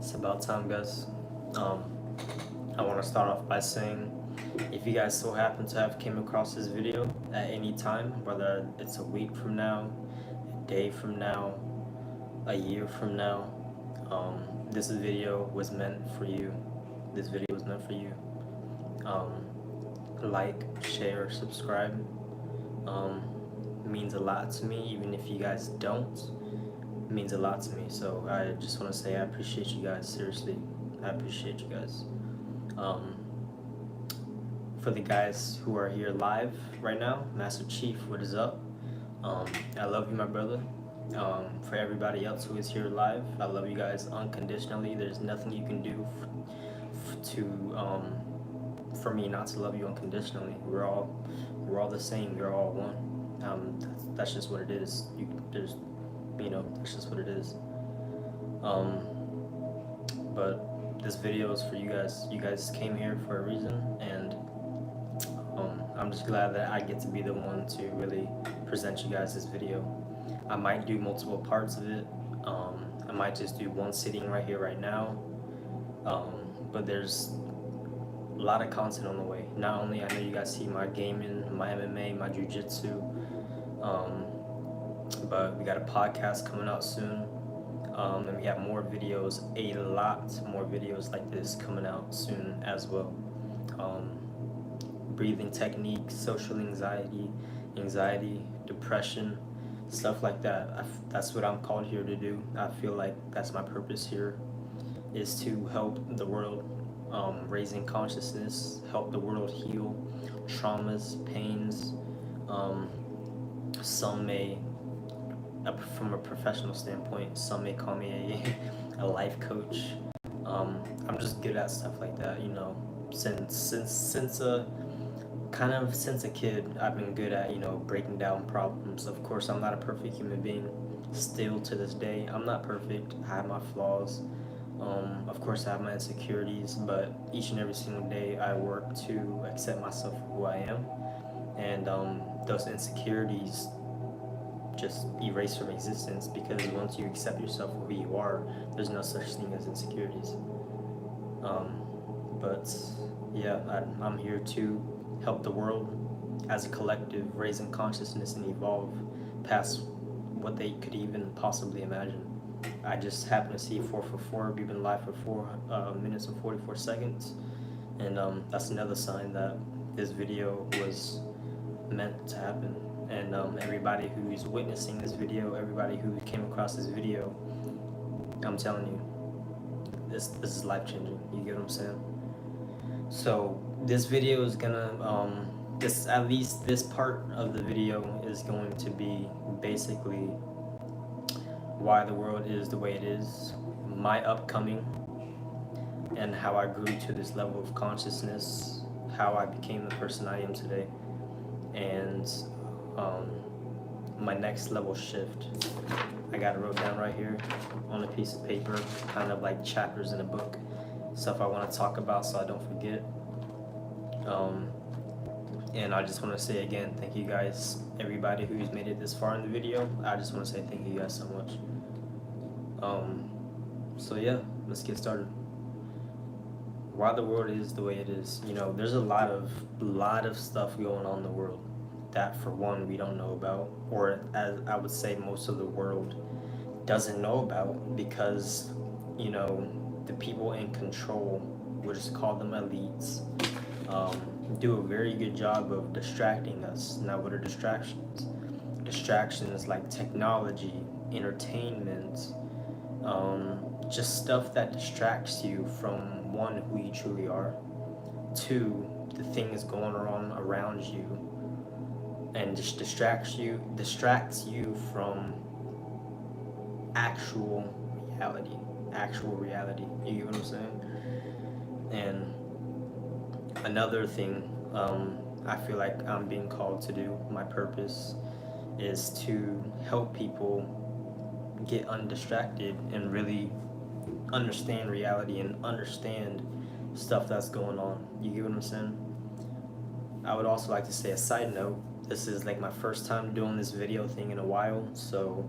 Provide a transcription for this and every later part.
It's about time, guys. Um, I want to start off by saying, if you guys so happen to have came across this video at any time, whether it's a week from now, a day from now, a year from now, this video was meant for you. This video was meant for you. Um, like, share, subscribe. Means a lot to me, even if you guys don't. Means a lot to me. So I just want to say I appreciate you guys. Seriously, I appreciate you guys. For the guys who are here live right now, Master Chief, what is up? I love you, my brother. For everybody else who is here live, I love you guys unconditionally. There's nothing you can do for me not to love you unconditionally. We're all the same. You're all one. That's just what it is. That's just what it is. But this video is for you guys. You guys came here for a reason, and I'm just glad that I get to be the one to really present you guys this video. I might do multiple parts of it. I might just do one sitting right here, right now. But there's a lot of content on the way. Not only I know you guys see my gaming, my MMA, my jiu-jitsu, but we got a podcast coming out soon. And we have more videos, a lot more videos like this coming out soon as well. Breathing techniques, social anxiety, depression, stuff like that. That's what I'm called here to do. I feel like that's my purpose here, is to help the world, raising consciousness, help the world heal traumas, pains. Some may, from a professional standpoint, some may call me a life coach. I'm just good at stuff like that, since a kid, I've been good at, breaking down problems. Of course, I'm not a perfect human being. Still to this day, I'm not perfect. I have my flaws. Of course, I have my insecurities, but each and every single day I work to accept myself for who I am. And those insecurities just erase from existence, because once you accept yourself for who you are, there's no such thing as insecurities. But yeah, I'm here to help the world as a collective, raising consciousness and evolve past what they could even possibly imagine. I just happen to see 4 for 4. We've been live for 4 minutes and 44 seconds, and that's another sign that this video was meant to happen. And everybody who's witnessing this video, everybody who came across this video, I'm telling you, this is life changing. You get what I'm saying? So this video is gonna at least this part of the video is going to be basically why the world is the way it is, my upcoming, and how I grew to this level of consciousness, how I became the person I am today, and my next level shift. I got it wrote down right here on a piece of paper, kind of like chapters in a book, stuff I want to talk about so I don't forget. And I just want to say again, thank you guys, everybody who's made it this far in the video. I just want to say thank you guys so much. So yeah, let's get started. Why the world is the way it is. There's a lot of stuff going on in the world that, for one, we don't know about, or as I would say, most of the world doesn't know about, because the people in control, we'll just call them elites, do a very good job of distracting us. Now, what are distractions? Distractions like technology, entertainment, just stuff that distracts you from, one, who you truly are, two, the things going on around you, and just distracts you from actual reality. You get what I'm saying? And another thing I feel like I'm being called to do, my purpose, is to help people get undistracted and really understand reality and understand stuff that's going on. You get what I'm saying? I would also like to say a side note, this is like my first time doing this video thing in a while, so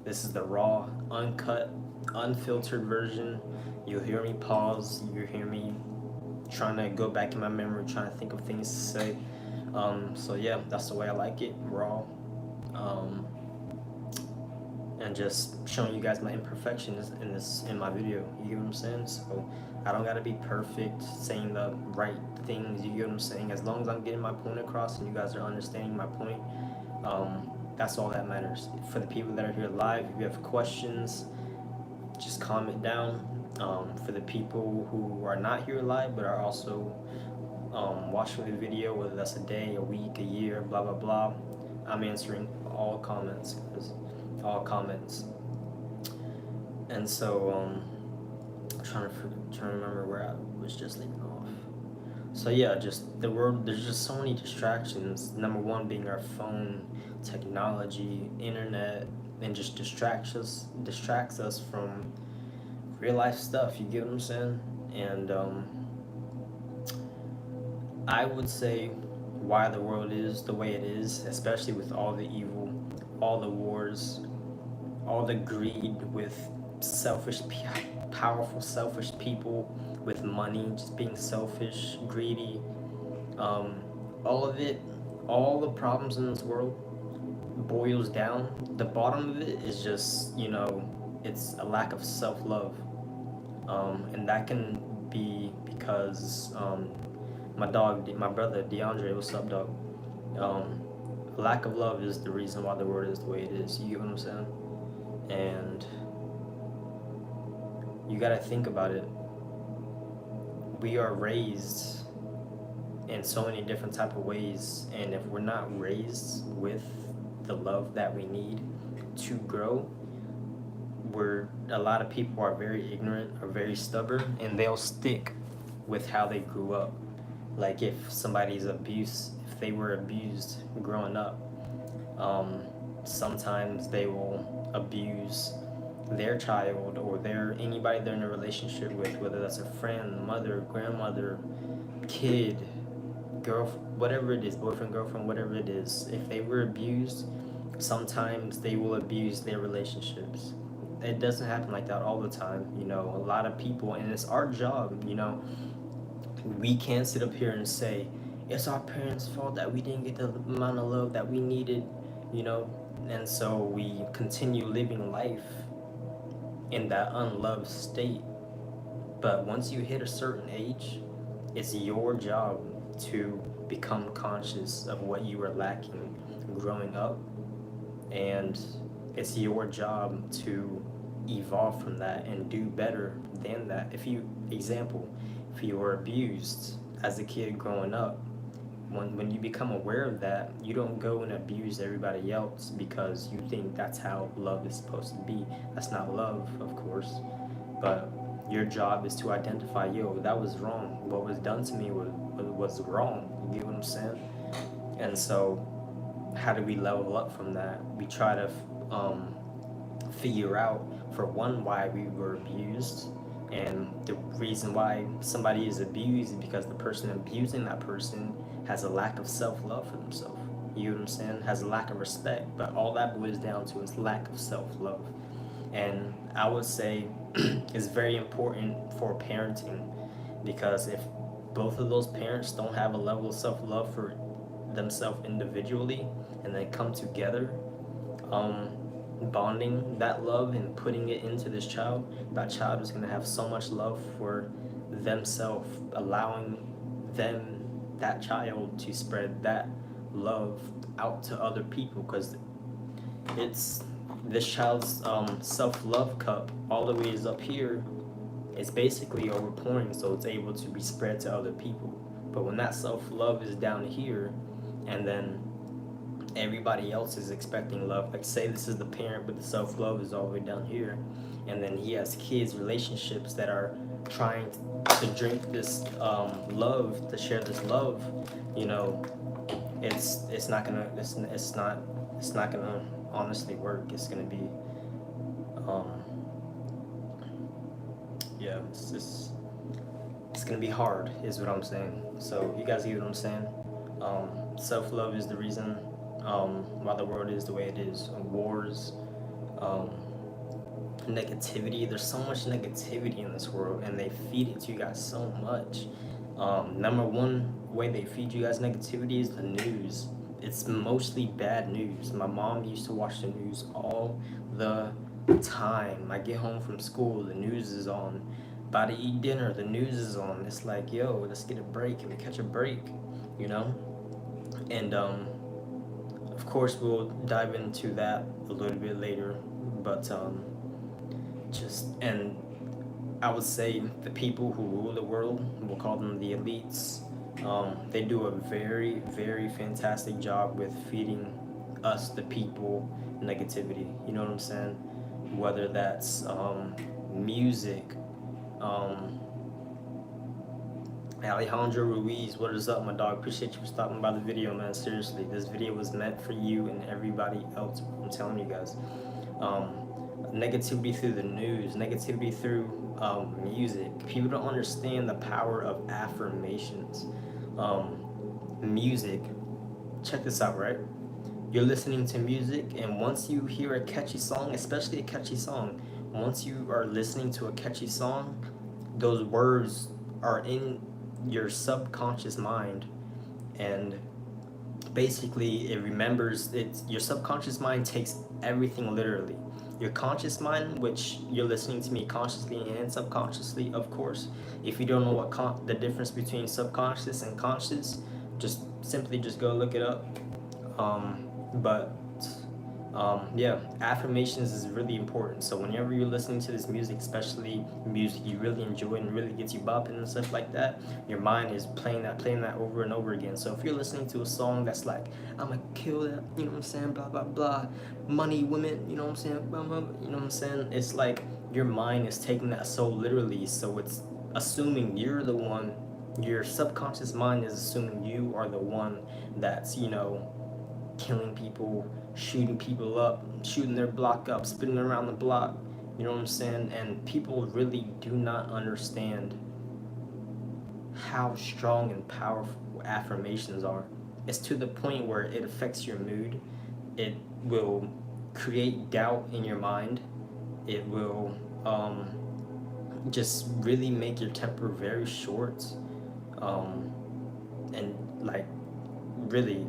this is the raw, uncut unfiltered version. You'll hear me pause. You'll hear me trying to go back in my memory, trying to think of things to say. So yeah, that's the way I like it, raw. Um, and just showing you guys my imperfections in my video. You get what I'm saying? So I don't gotta be perfect, saying the right things. You get what I'm saying? As long as I'm getting my point across and you guys are understanding my point, that's all that matters. For the people that are here live, if you have questions, just comment down. For the people who are not here live but are also watching the video, whether that's a day, a week, a year, blah blah blah, I'm answering all comments, all comments. And so I'm trying to remember where I was just leaving off. So yeah, just the world. There's just so many distractions. Number one being our phone, technology, internet, and just distracts us from real life stuff. You get what I'm saying? And I would say why the world is the way it is, especially with all the evil, all the wars, all the greed with selfish, powerful, selfish people with money, just being selfish, greedy. All of it, all the problems in this world boils down. The bottom of it is just, it's a lack of self love. And that can be because my brother DeAndre, what's up, dog? Lack of love is the reason why the world is the way it is. You get what I'm saying? And you gotta think about it. We are raised in so many different type of ways, and if we're not raised with the love that we need to grow, a lot of people are very ignorant or very stubborn, and they'll stick with how they grew up. Like if they were abused growing up, sometimes they will abuse their child or anybody they're in a relationship with, whether that's a friend, mother, grandmother, kid, girlfriend, whatever it is, boyfriend, girlfriend, whatever it is. If they were abused, sometimes they will abuse their relationships. It doesn't happen like that all the time. A lot of people, and it's our job. We can't sit up here and say it's our parents' fault that we didn't get the amount of love that we needed. And so we continue living life in that unloved state. But once you hit a certain age, it's your job to become conscious of what you were lacking growing up, and it's your job to evolve from that and do better than that. If you were abused as a kid growing up, when you become aware of that, you don't go and abuse everybody else because you think that's how love is supposed to be. That's not love, of course, but your job is to identify, that was wrong. What was done to me was wrong. You get what I'm saying? And so how do we level up from that? We try to figure out, for one, why we were abused. And the reason why somebody is abused is because the person abusing that person has a lack of self-love for themselves. You know what I'm saying? Has a lack of respect. But all that boils down to is lack of self-love. And I would say it's very important for parenting, because if both of those parents don't have a level of self-love for themselves individually and then come together, bonding that love and putting it into this child, that child is going to have so much love for themselves, allowing that child to spread that love out to other people, because it's this child's self-love cup all the way is up here. It's basically overpouring, so it's able to be spread to other people. But when that self-love is down here, and then everybody else is expecting love, like say this is the parent, but the self-love is all the way down here, and then he has kids, relationships that are trying to drink this love, to share this love, it's not gonna honestly work. It's gonna be it's gonna be hard, is what I'm saying. So you guys get what I'm saying? Self-love is the reason why the world is the way it is. Wars, negativity. There's so much negativity in this world, and they feed it to you guys so much. Number one way they feed you guys negativity is the news. It's mostly bad news. My mom used to watch the news all the time. I get home from school, the news is on. About to eat dinner, the news is on. It's like, yo, let's get a break. Can we catch a break? You know? And of course, we'll dive into that a little bit later. But and I would say the people who rule the world, we'll call them the elites, they do a very, very fantastic job with feeding us, the people, negativity. You know what I'm saying? Whether that's music, Alejandro Ruiz, what is up, my dog? Appreciate you for stopping by the video, man. Seriously, this video was meant for you and everybody else. I'm telling you guys. Negativity through the news, negativity through music. People don't understand the power of affirmations. Music. Check this out, right? You're listening to music, and once you hear a catchy song, especially a catchy song, once you are listening to a catchy song, those words are in your subconscious mind, and basically it remembers it. Your subconscious mind takes everything literally. Your conscious mind, which you're listening to me consciously and subconsciously, of course. If you don't know what the difference between subconscious and conscious, just simply just go look it up. Yeah, affirmations is really important. So whenever you're listening to this music, especially music you really enjoy and really gets you bopping and stuff like that, your mind is playing that over and over again. So if you're listening to a song that's like, I'ma kill that, you know what I'm saying, blah blah blah, money, women, you know what I'm saying, blah, blah, blah, you know what I'm saying, it's like your mind is taking that so literally. So it's assuming you're the one, your subconscious mind is assuming you are the one that's, you know, killing people, shooting people up, shooting their block up, spinning around the block, you know what I'm saying? And people really do not understand how strong and powerful affirmations are. It's to the point where it affects your mood. It will create doubt in your mind. It will just really make your temper very short. And like really,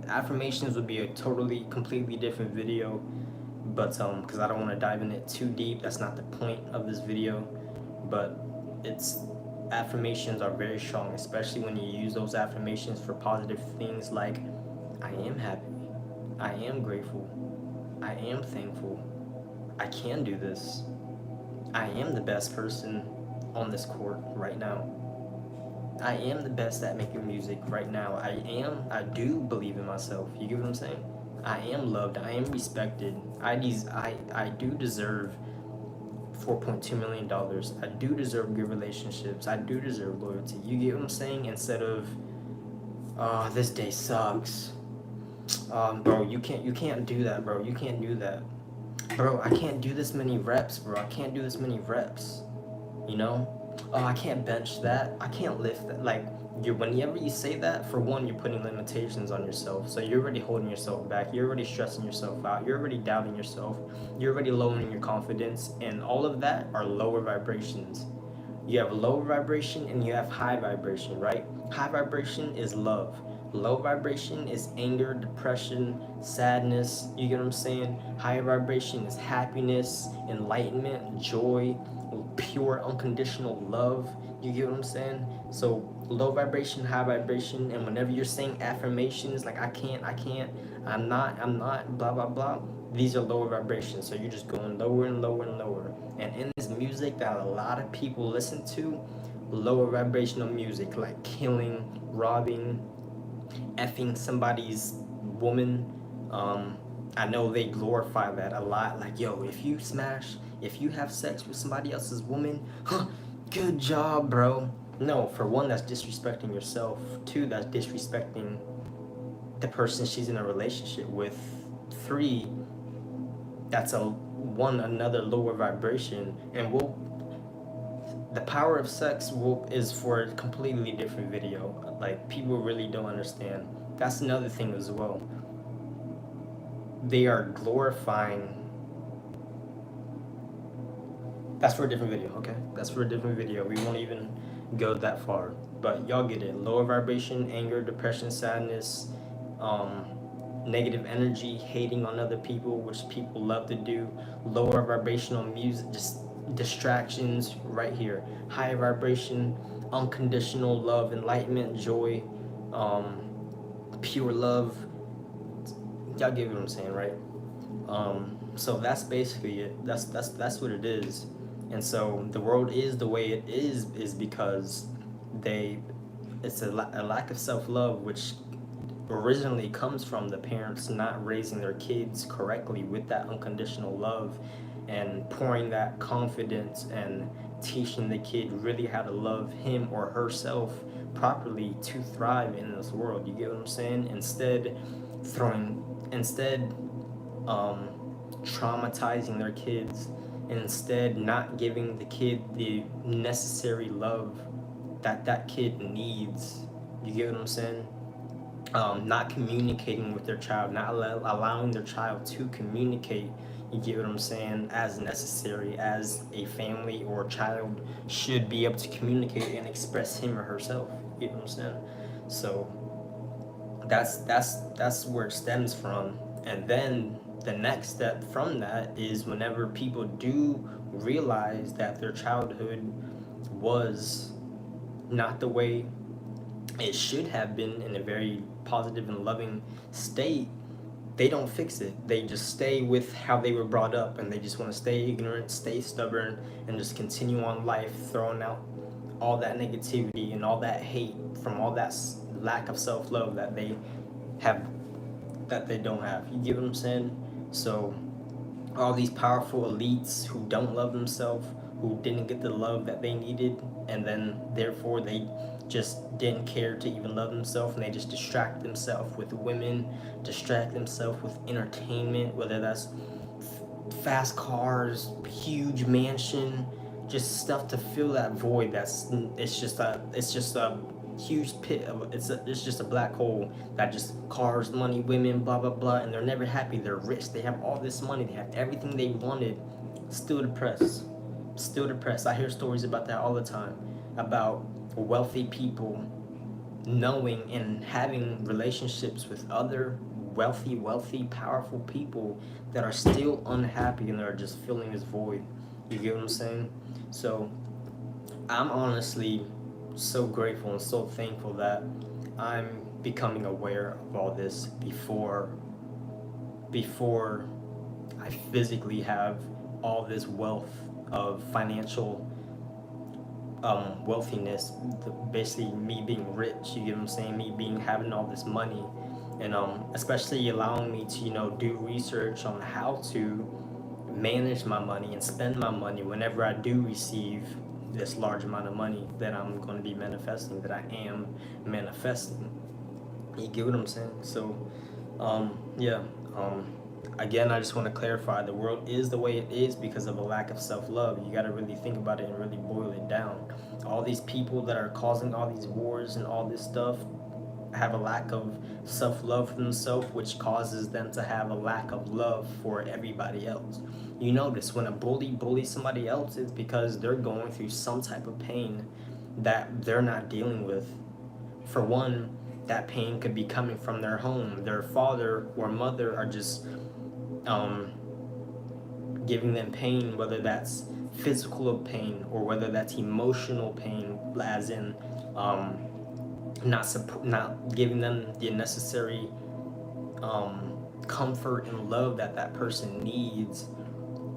affirmations would be a completely different video, but because I don't want to dive in it too deep. That's not the point of this video. But affirmations are very strong, especially when you use those affirmations for positive things like, I am happy, I am grateful, I am thankful, I can do this, I am the best person on this court right now, I am the best at making music right now. I do believe in myself. You get what I'm saying? I am loved. I am respected. I do deserve $4.2 million. I do deserve good relationships. I do deserve loyalty. You get what I'm saying? Instead of, oh, this day sucks. Bro, you can't do that, bro. You can't do that. Bro, I can't do this many reps, bro. I can't do this many reps. You know? Oh, I can't bench that, I can't lift that. Like, whenever you say that, for one, you're putting limitations on yourself. So you're already holding yourself back. You're already stressing yourself out. You're already doubting yourself. You're already lowering your confidence. And all of that are lower vibrations. You have lower vibration and you have high vibration, right? High vibration is love. Low vibration is anger, depression, sadness. You get what I'm saying? Higher vibration is happiness, enlightenment, joy, pure unconditional love. You get what I'm saying? So low vibration, high vibration, and whenever you're saying affirmations like I can't, I'm not, blah blah blah, these are lower vibrations. So you're just going lower and lower and lower. And in this music that a lot of people listen to, lower vibrational music like killing, robbing, effing somebody's woman, I know they glorify that a lot. Like, yo, if you have sex with somebody else's woman, good job, bro. No, for one, that's disrespecting yourself. Two, that's disrespecting the person she's in a relationship with. Three, that's another lower vibration. And the power of sex is for a completely different video. Like, people really don't understand. That's another thing as well. They are glorifying That's for a different video, okay? That's for a different video. We won't even go that far. But y'all get it. Lower vibration, anger, depression, sadness, um, negative energy, hating on other people, which people love to do. Lower vibrational music, just distractions right here. Higher vibration, unconditional love, enlightenment, joy, um, pure love. Y'all get what I'm saying, right? So that's basically it. That's what it is. And so the world is the way it is because they it's a lack of self-love, which originally comes from the parents not raising their kids correctly with that unconditional love and pouring that confidence and teaching the kid really how to love him or herself properly to thrive in this world. You get what I'm saying? Instead um, traumatizing their kids, and instead not giving the kid the necessary love that that kid needs. You get what I'm saying? Not communicating with their child, not allowing their child to communicate. You get what I'm saying? As necessary as a family or child should be able to communicate and express him or herself. You get what I'm saying? So that's where it stems from. And then the next step from that is whenever people do realize that their childhood was not the way it should have been in a very positive and loving state, they don't fix it. They just stay with how they were brought up, and they just want to stay ignorant, stay stubborn, and just continue on life, throwing out all that negativity and all that hate from all that lack of self-love that they have, that they don't have. You get what I'm saying? So all these powerful elites who don't love themselves, who didn't get the love that they needed, and then therefore they just didn't care to even love themselves, and they just distract themselves with women, distract themselves with entertainment, whether that's fast cars, huge mansion, just stuff to fill that void. It's just a huge pit of it's just a black hole that just cars, money, women, blah blah blah, and they're never happy. They're rich, they have all this money, they have everything they wanted, still depressed. I hear stories about that all the time, about wealthy people knowing and having relationships with other wealthy, powerful people that are still unhappy and they're just filling this void. You get what I'm saying? So I'm honestly so grateful and so thankful that I'm becoming aware of all this before I physically have all this wealth of financial wealthiness, basically me being rich. You get what I'm saying? Me being having all this money, and especially allowing me to do research on how to manage my money and spend my money whenever I do receive this large amount of money that I'm going to be manifesting, that I am manifesting. You get what I'm saying? So, yeah. Again, I just want to clarify, the world is the way it is because of a lack of self-love. You got to really think about it and really boil it down. All these people that are causing all these wars and all this stuff have a lack of self-love for themselves, which causes them to have a lack of love for everybody else. You notice when a bully bullies somebody else, it's because they're going through some type of pain that they're not dealing with. For one, that pain could be coming from their home. Their father or mother are just giving them pain, whether that's physical pain or whether that's emotional pain, as in not giving them the necessary comfort and love that that person needs.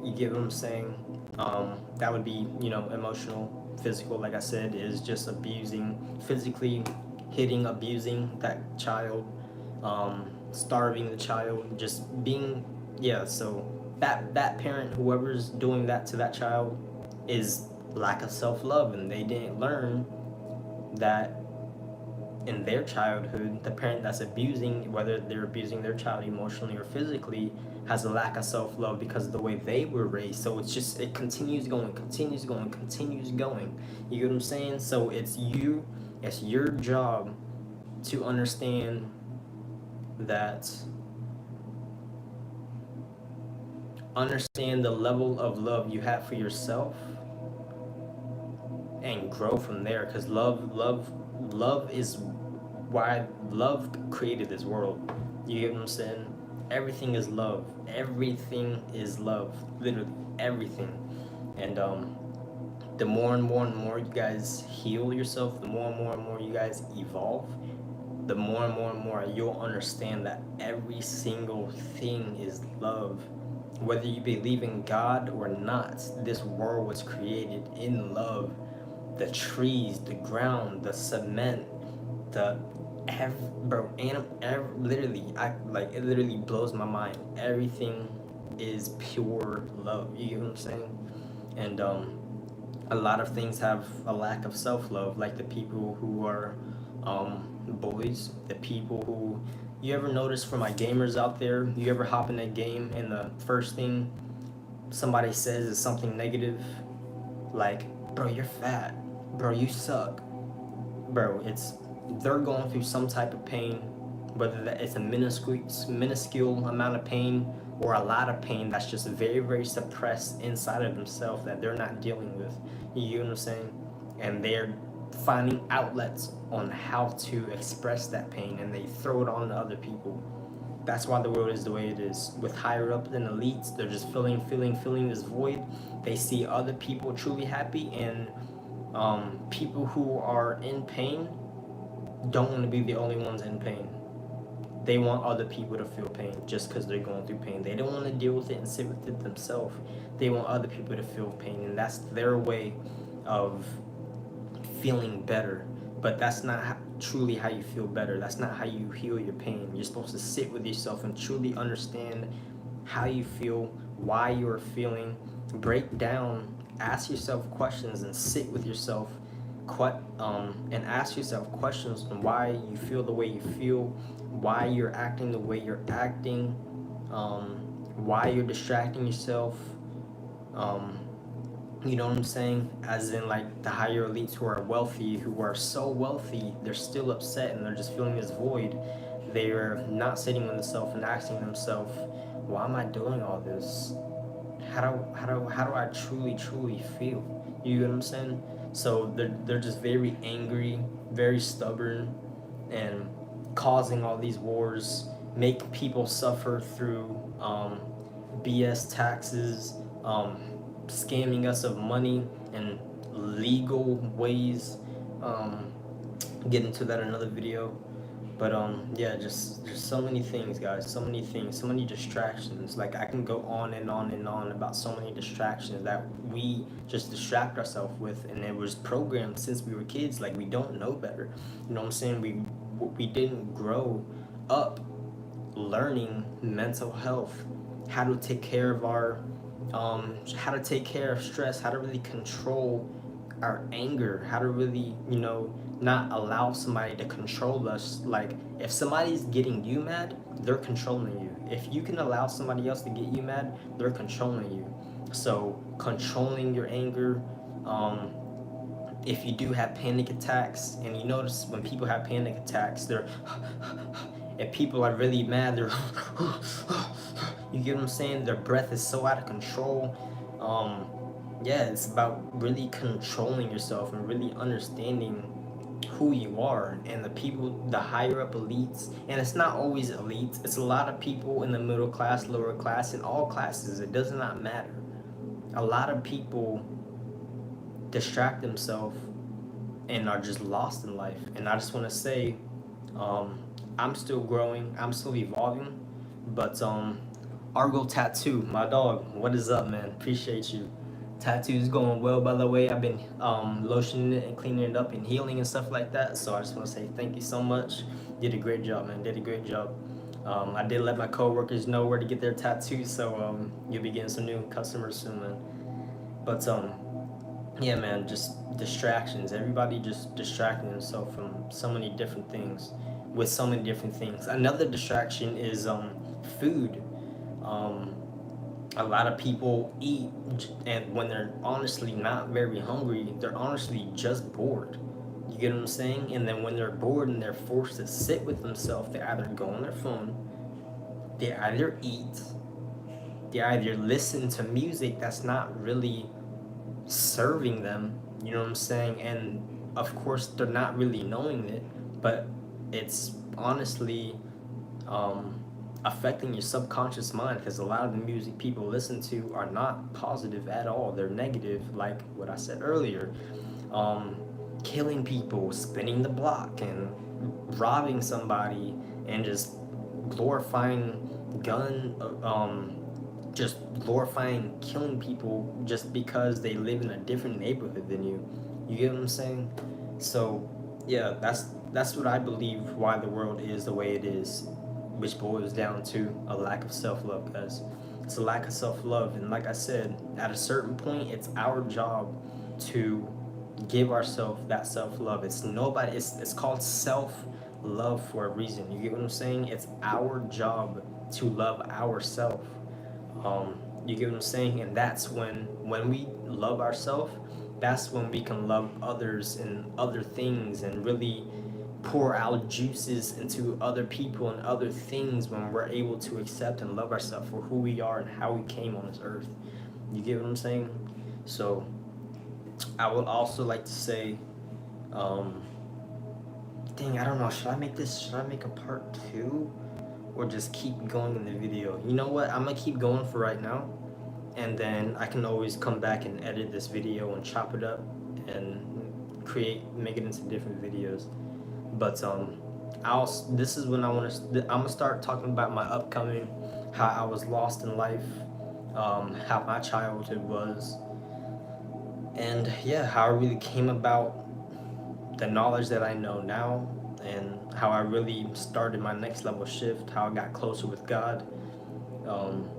You get what I'm saying? That would be emotional. Physical, like I said, is just abusing, physically hitting, abusing that child, starving the child, just being, yeah. So that parent, whoever's doing that to that child, is lack of self-love, and they didn't learn that in their childhood. The parent that's abusing, whether they're abusing their child emotionally or physically, has a lack of self-love because of the way they were raised. So it continues going. You get what I'm saying? So it's your job to understand that understand the level of love you have for yourself and grow from there, because love is why love created this world. You get what I'm saying? Everything is love. Everything is love. Literally everything. And the more and more and more you guys heal yourself, the more and more you guys evolve, the more and more you'll understand that every single thing is love. Whether you believe in God or not, this world was created in love. The trees, the ground, the cement, the bro, literally, it literally blows my mind. Everything is pure love. You get what I'm saying? And a lot of things have a lack of self-love, like the people who are bullies, the people who, you ever notice for my gamers out there, you ever hop in a game and the first thing somebody says is something negative, like, bro, you're fat, bro, you suck, bro, they're going through some type of pain, whether that it's a minuscule amount of pain or a lot of pain that's just very, very suppressed inside of themselves that they're not dealing with. You know what I'm saying? And they're finding outlets on how to express that pain, and they throw it on to other people. That's why the world is the way it is. With higher up than elites, they're just feeling this void. They see other people truly happy, and people who are in pain don't want to be the only ones in pain. They want other people to feel pain just because they're going through pain. They don't want to deal with it and sit with it themselves. They want other people to feel pain, and that's their way of feeling better. But that's not truly how you feel better. That's not how you heal your pain. You're supposed to sit with yourself and truly understand how you feel, why you're feeling, break down, ask yourself questions, and sit with yourself and ask yourself questions on why you feel the way you feel, why you're acting the way you're acting, why you're distracting yourself. You know what I'm saying? As in, like, the higher elites who are wealthy, who are so wealthy, they're still upset and they're just feeling this void. They're not sitting with themselves and asking themselves, why am I doing all this? How do I truly feel? You get what I'm saying? So they're just very angry, very stubborn, and causing all these wars, make people suffer through BS taxes, scamming us of money and legal ways. Get into that in another video. But yeah, just so many things, guys. So many things, so many distractions. Like, I can go on and on and on about so many distractions that we just distract ourselves with, and it was programmed since we were kids. Like, we don't know better. You know what I'm saying? We didn't grow up learning mental health, how to take care of our how to take care of stress, how to really control our anger, how to really, not allow somebody to control us. Like, if somebody's getting you mad, they're controlling you. If you can allow somebody else to get you mad, they're controlling you. So controlling your anger. If you do have panic attacks, and you notice when people have panic attacks, they're if people are really mad, they're you get what I'm saying? Their breath is so out of control. Yeah, it's about really controlling yourself and really understanding who you are. And the people, the higher up elites, and it's not always elites, it's a lot of people in the middle class, lower class, in all classes. It does not matter. A lot of people distract themselves and are just lost in life. And I just want to say, I'm still growing, I'm still evolving, but Argo Tattoo, my dog, what is up, man? Appreciate you. Tattoo's going well, by the way. I've been lotioning it and cleaning it up and healing and stuff like that. So I just want to say thank you so much. Did a great job, man. Did a great job. I did let my coworkers know where to get their tattoos, so you'll be getting some new customers soon, man. But yeah, man, just distractions. Everybody just distracting themselves from so many different things, with so many different things. Another distraction is food. A lot of people eat, and when they're honestly not very hungry, they're honestly just bored. You get what I'm saying? And then when they're bored and they're forced to sit with themselves, they either go on their phone, they either eat, they either listen to music that's not really serving them, you know what I'm saying? And of course, they're not really knowing it, but it's honestly affecting your subconscious mind, because a lot of the music people listen to are not positive at all. They're negative, like what I said earlier. Um, Killing people, spinning the block, and robbing somebody, and just glorifying gun, just glorifying killing people just because they live in a different neighborhood than you. You get what I'm saying? So, yeah, that's what I believe why the world is the way it is, which boils down to a lack of self-love, guys. It's a lack of self-love, and like I said, at a certain point, it's our job to give ourselves that self-love. It's nobody. It's called self-love for a reason. You get what I'm saying? It's our job to love ourselves. You get what I'm saying? And that's when we love ourselves, that's when we can love others and other things, and really pour our juices into other people and other things, when we're able to accept and love ourselves for who we are and how we came on this earth. You get what I'm saying? So I would also like to say, um, dang, I don't know, should I make a part two? Or just keep going in the video? You know what? I'm gonna keep going for right now, and then I can always come back and edit this video and chop it up and make it into different videos. But this is when I'm gonna start talking about my upcoming, how I was lost in life, how my childhood was, and yeah, how I really came about the knowledge that I know now, and how I really started my next level shift, how I got closer with God, um,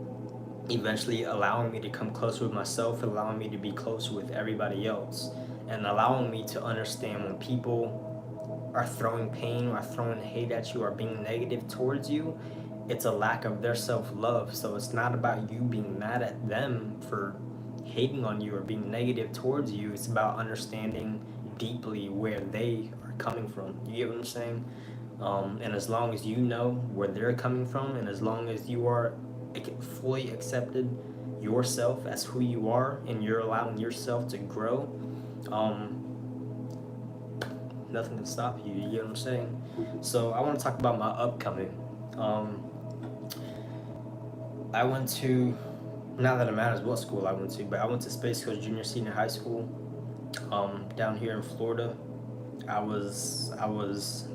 eventually allowing me to come closer with myself, allowing me to be closer with everybody else, and allowing me to understand when people are throwing pain or throwing hate at you or being negative towards you, it's a lack of their self-love. So it's not about you being mad at them for hating on you or being negative towards you. It's about understanding deeply where they are coming from. You get what I'm saying? And as long as you know where they're coming from, and as long as you are fully accepted yourself as who you are, and you're allowing yourself to grow, nothing can stop you. You get what I'm saying? So I want to talk about my upcoming. I went to, not that it matters what school I went to, but I went to Space Coast Junior Senior High School, down here in Florida. I was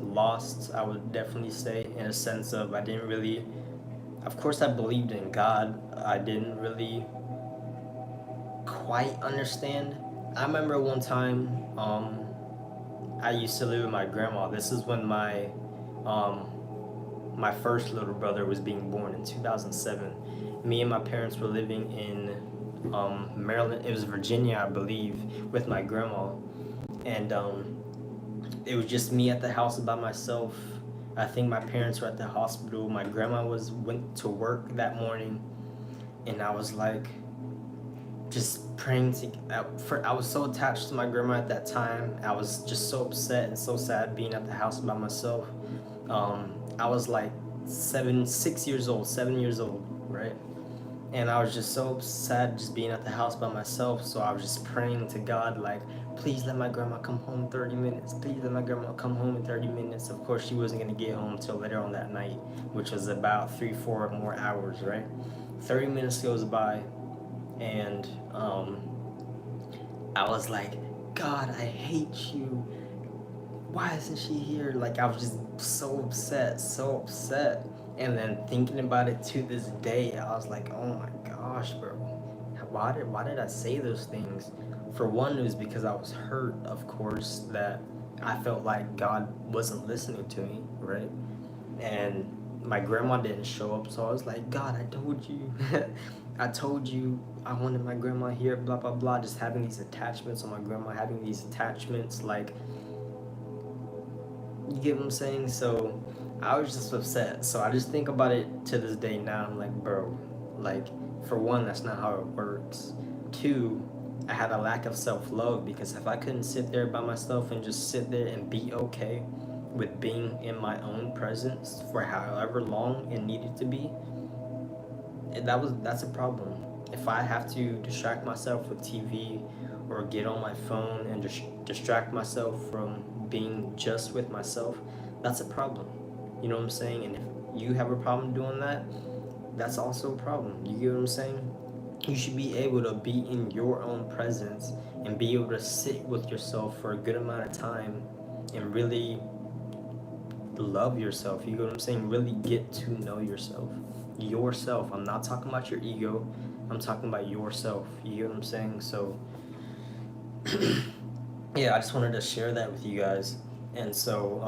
lost, I would definitely say, in a sense of I didn't really, of course I believed in God, I didn't really quite understand. I remember one time, I used to live with my grandma. This is when my first little brother was being born in 2007. Me and my parents were living in Maryland. It was Virginia, I believe, with my grandma, and it was just me at the house by myself. I think my parents were at the hospital. My grandma went to work that morning, and I was like, just praying I was so attached to my grandma at that time. I was just so upset and so sad being at the house by myself. I was like 7 years old, right? And I was just so sad just being at the house by myself. So I was just praying to God, like, please let my grandma come home 30 minutes. Please let my grandma come home in 30 minutes. Of course, she wasn't going to get home until later on that night, which was about 3-4 more hours, right? 30 minutes goes by, and I was like, God, I hate you. Why isn't she here? Like, I was just so upset. And then thinking about it to this day, I was like, oh my gosh, bro. Why did I say those things? For one, it was because I was hurt, of course, that I felt like God wasn't listening to me, right? And my grandma didn't show up, so I was like, God, I told you. I told you I wanted my grandma here, blah, blah, blah. Just having these attachments on my grandma, having these attachments, like, you get what I'm saying? So I was just upset. So I just think about it to this day now. I'm like, bro, like, for one, that's not how it works. Two, I had a lack of self-love, because if I couldn't sit there by myself and just sit there and be okay with being in my own presence for however long it needed to be, that's a problem. If I have to distract myself with TV or get on my phone and distract myself from being just with myself, that's a problem. You know what I'm saying? And if you have a problem doing that, that's also a problem. You get what I'm saying? You should be able to be in your own presence and be able to sit with yourself for a good amount of time and really love yourself. You know what I'm saying? Really get to know yourself. Yourself. I'm not talking about your ego. I'm talking about yourself. You know what I'm saying? So yeah, I just wanted to share that with you guys. And so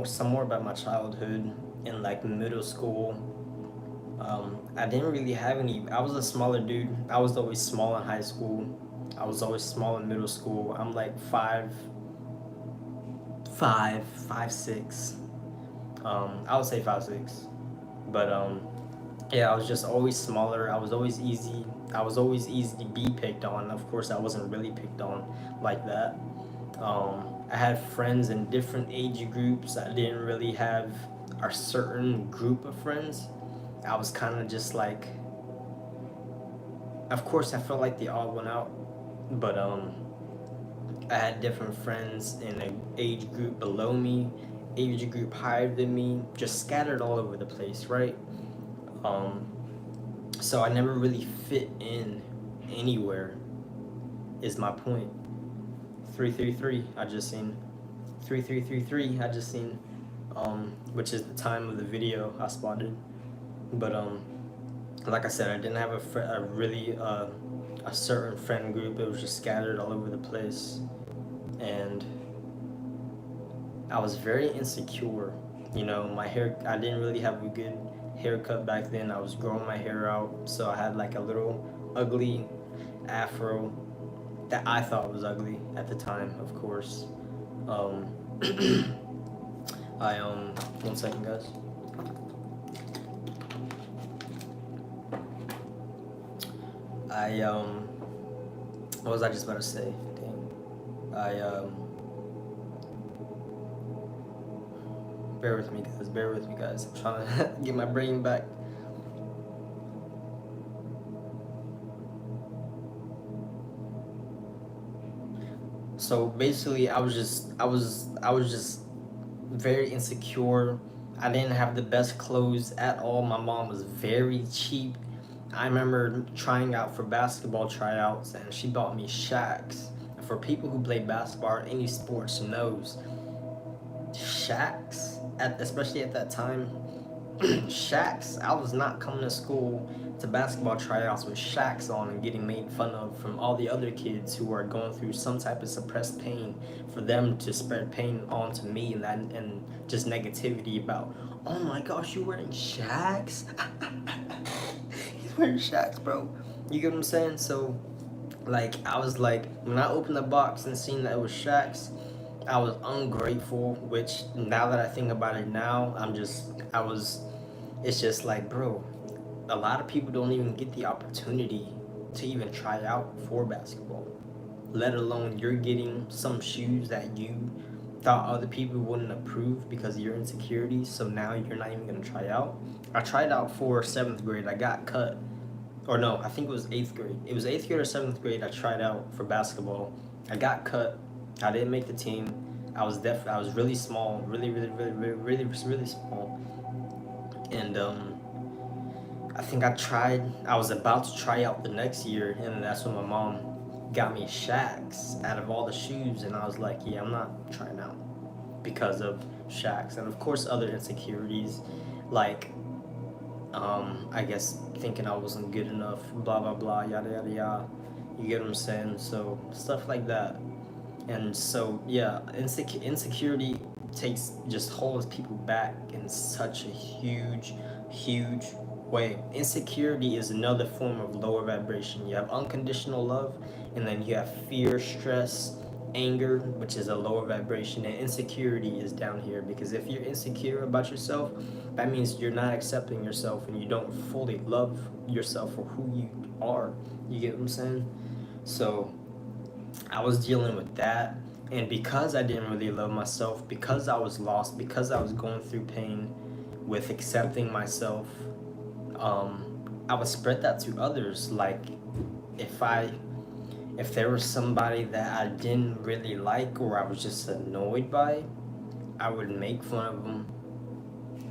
some more about my childhood. In like middle school, I didn't really have any. I was a smaller dude. I was always small in high school. I was always small in middle school. I'm like 5'6". I would say 5'6", but yeah, I was just always smaller. I was always easy. I was always easy to be picked on. Of course, I wasn't really picked on like that. I had friends in different age groups. I didn't really have a certain group of friends. I was kind of just like, of course, I felt like the odd one out, but I had different friends in an age group below me, age group higher than me, just scattered all over the place, right? So I never really fit in anywhere, is my point. 333, I just seen. 3333, I just seen. Which is the time of the video I spotted. But like I said, I didn't have a certain friend group. It was just scattered all over the place, and I was very insecure. You know, my hair, I didn't really have a good haircut back then. I was growing my hair out, so I had like a little ugly afro that I thought was ugly at the time, of course. One second, guys. What was I just about to say? Dang. Bear with me, guys. Bear with me, guys. I'm trying to get my brain back. So basically, I was just very insecure. I didn't have the best clothes at all. My mom was very cheap. I remember trying out for basketball tryouts, and she bought me Shaqs. For people who play basketball or any sports knows, Shaqs, especially at that time, Shaqs, I was not coming to school to basketball tryouts with Shaqs on and getting made fun of from all the other kids who are going through some type of suppressed pain, for them to spread pain onto me and just negativity about, oh my gosh, you wearing Shaqs? He's wearing Shaqs, bro. You get what I'm saying? So, like, I was like, when I opened the box and seen that it was Shaqs, I was ungrateful, which now that I think about it now, it's just like, bro, a lot of people don't even get the opportunity to even try out for basketball, let alone you're getting some shoes that you thought other people wouldn't approve because of your insecurities, so now you're not even going to try out. I tried out for 7th grade. I got cut. Or no, I think it was 8th grade. It was 8th grade or 7th grade. I tried out for basketball. I got cut. I didn't make the team. I was really small, really small. And I think I was about to try out the next year, and that's when my mom got me Shaqs out of all the shoes, and I was like, yeah, I'm not trying out because of Shaqs. And of course other insecurities, like I guess thinking I wasn't good enough, blah blah blah, yada yada yada. You get what I'm saying? So stuff like that. And so yeah, insecurity just holds people back in such a huge way. Insecurity is another form of lower vibration. You have unconditional love, and then you have fear, stress, anger, which is a lower vibration, and insecurity is down here. Because if you're insecure about yourself, that means you're not accepting yourself and you don't fully love yourself for who you are. You get what I'm saying? So I was dealing with that, and because I didn't really love myself, because I was lost, because I was going through pain with accepting myself, I would spread that to others. Like, if I if there was somebody that I didn't really like or I was just annoyed by, I would make fun of them.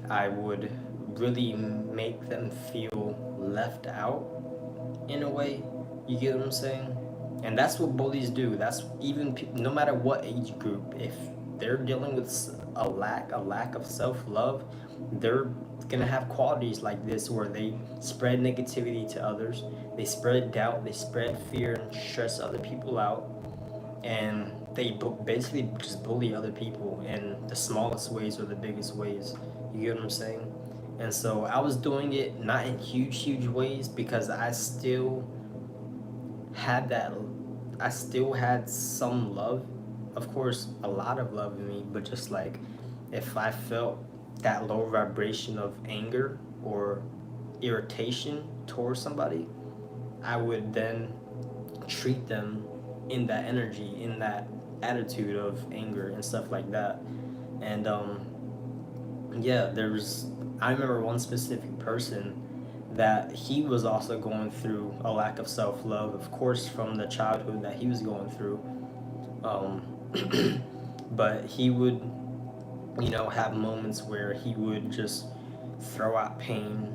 I would really make them feel left out in a way. You get what I'm saying? And that's what bullies do. That's even no matter what age group, if they're dealing with a lack of self love, they're gonna have qualities like this where they spread negativity to others, they spread doubt, they spread fear and stress other people out, and they basically just bully other people in the smallest ways or the biggest ways. You get what I'm saying? And so I was doing it not in huge ways because had that I still had some love, of course, a lot of love in me, but just like if I felt that low vibration of anger or irritation towards somebody, I would then treat them in that energy, in that attitude of anger and stuff like that. And yeah, I remember one specific person that he was also going through a lack of self love, of course, from the childhood that he was going through. Um, but he would, have moments where he would just throw out pain,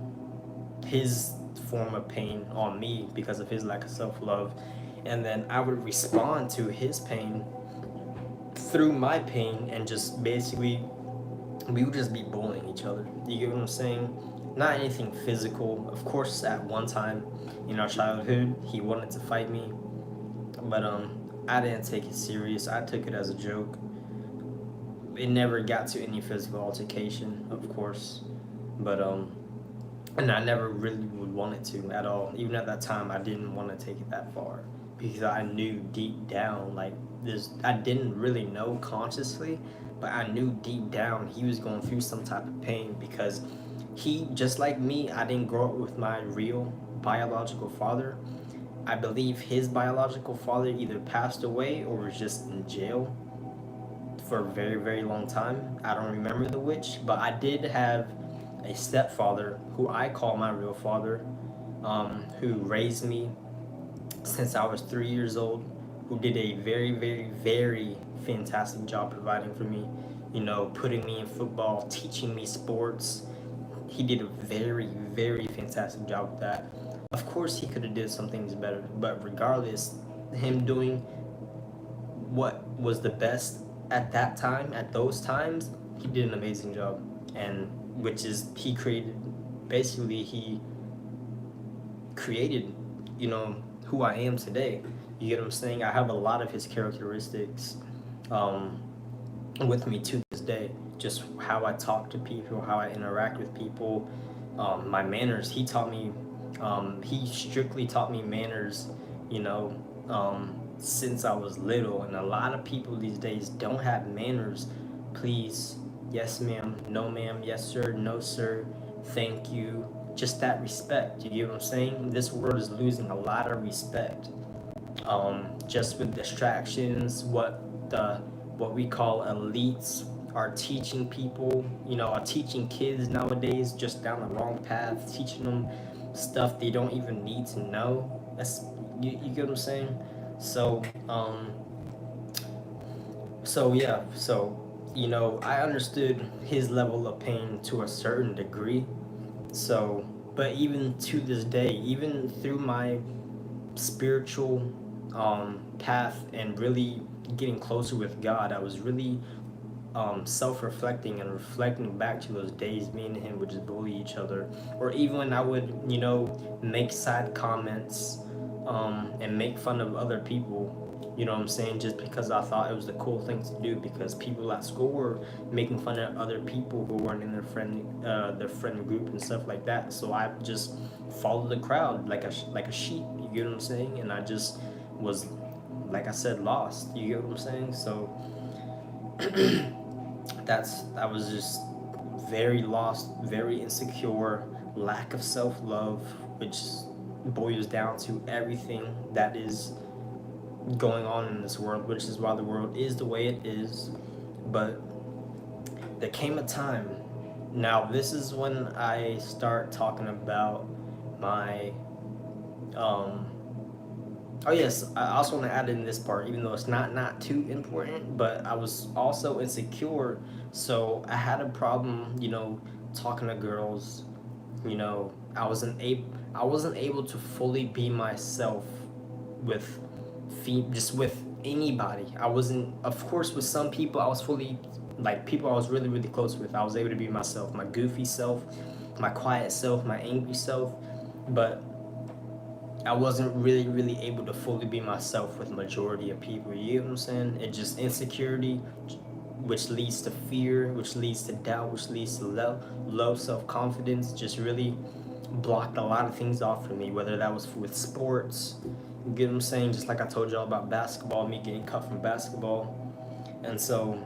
his form of pain on me because of his lack of self love. And then I would respond to his pain through my pain and just basically we would just be bullying each other. You get what I'm saying? Not anything physical. Of course, at one time in our childhood, he wanted to fight me, but I didn't take it serious. I took it as a joke. It never got to any physical altercation, of course, but and I never really would want it to at all. Even at that time, I didn't want to take it that far because I knew deep down, like this, I didn't really know consciously, but I knew deep down he was going through some type of pain because he, just like me, I didn't grow up with my real biological father. I believe his biological father either passed away or was just in jail for a very, very long time. I don't remember the which, but I did have a stepfather who I call my real father, who raised me since I was 3 years old, who did a very, very, very fantastic job providing for me, putting me in football, teaching me sports. He did a very, very fantastic job with that. Of course, he could have did some things better, but regardless, him doing what was the best at that time, at those times, he did an amazing job. And which is basically he created, who I am today. You get what I'm saying? I have a lot of his characteristics with me to this day. Just how I talk to people, how I interact with people, my manners. He strictly taught me manners, since I was little. And a lot of people these days don't have manners. Please, yes ma'am, no ma'am, yes sir, no sir, thank you. Just that respect. You get what I'm saying? This world is losing a lot of respect. Just with distractions, what we call elites are teaching people, are teaching kids nowadays just down the wrong path, teaching them stuff they don't even need to know. You get what I'm saying? So I understood his level of pain to a certain degree. So, but even to this day, even through my spiritual path and really getting closer with God, I was really self-reflecting and reflecting back to those days me and him would just bully each other, or even when I would make side comments and make fun of other people, you know what I'm saying, just because I thought it was the cool thing to do, because people at school were making fun of other people who weren't in their friend group and stuff like that. So I just followed the crowd like a sheep, you get what I'm saying? And I just was, like I said, lost, you get what I'm saying? So I was just very lost, very insecure, lack of self-love, which boils down to everything that is going on in this world, which is why the world is the way it is. But there came a time, now this is when I start talking about my um oh yes, I also want to add in this part, even though it's not too important, but I was also insecure, so I had a problem, talking to girls. I wasn't able to fully be myself with just with anybody. I wasn't, of course, with some people I was fully, like, people I was really really close with. I was able to be myself, my goofy self, my quiet self, my angry self, but I wasn't really really able to fully be myself with majority of people. You get what I'm saying? It just insecurity, which leads to fear, which leads to doubt, which leads to low self confidence. Just really blocked a lot of things off for me. Whether that was with sports, you get what I'm saying? Just like I told y'all about basketball, me getting cut from basketball, and so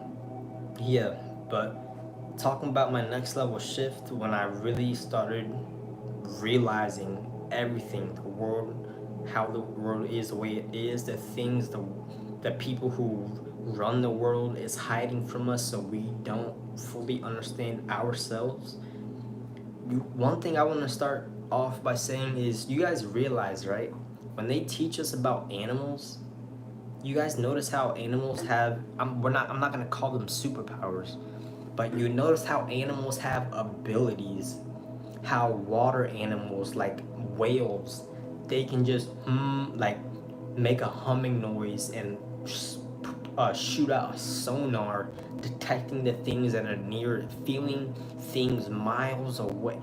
yeah. But talking about my next level shift, when I really started realizing everything, the world, how the world is the way it is, the things, the people who run the world is hiding from us, so we don't fully understand ourselves. One thing I want to start off by saying is, you guys realize, right, when they teach us about animals, you guys notice how animals have, I'm not gonna call them superpowers, but you notice how animals have abilities, how water animals like whales, they can just like make a humming noise and shoot out a sonar, detecting the things that are near, feeling things miles away.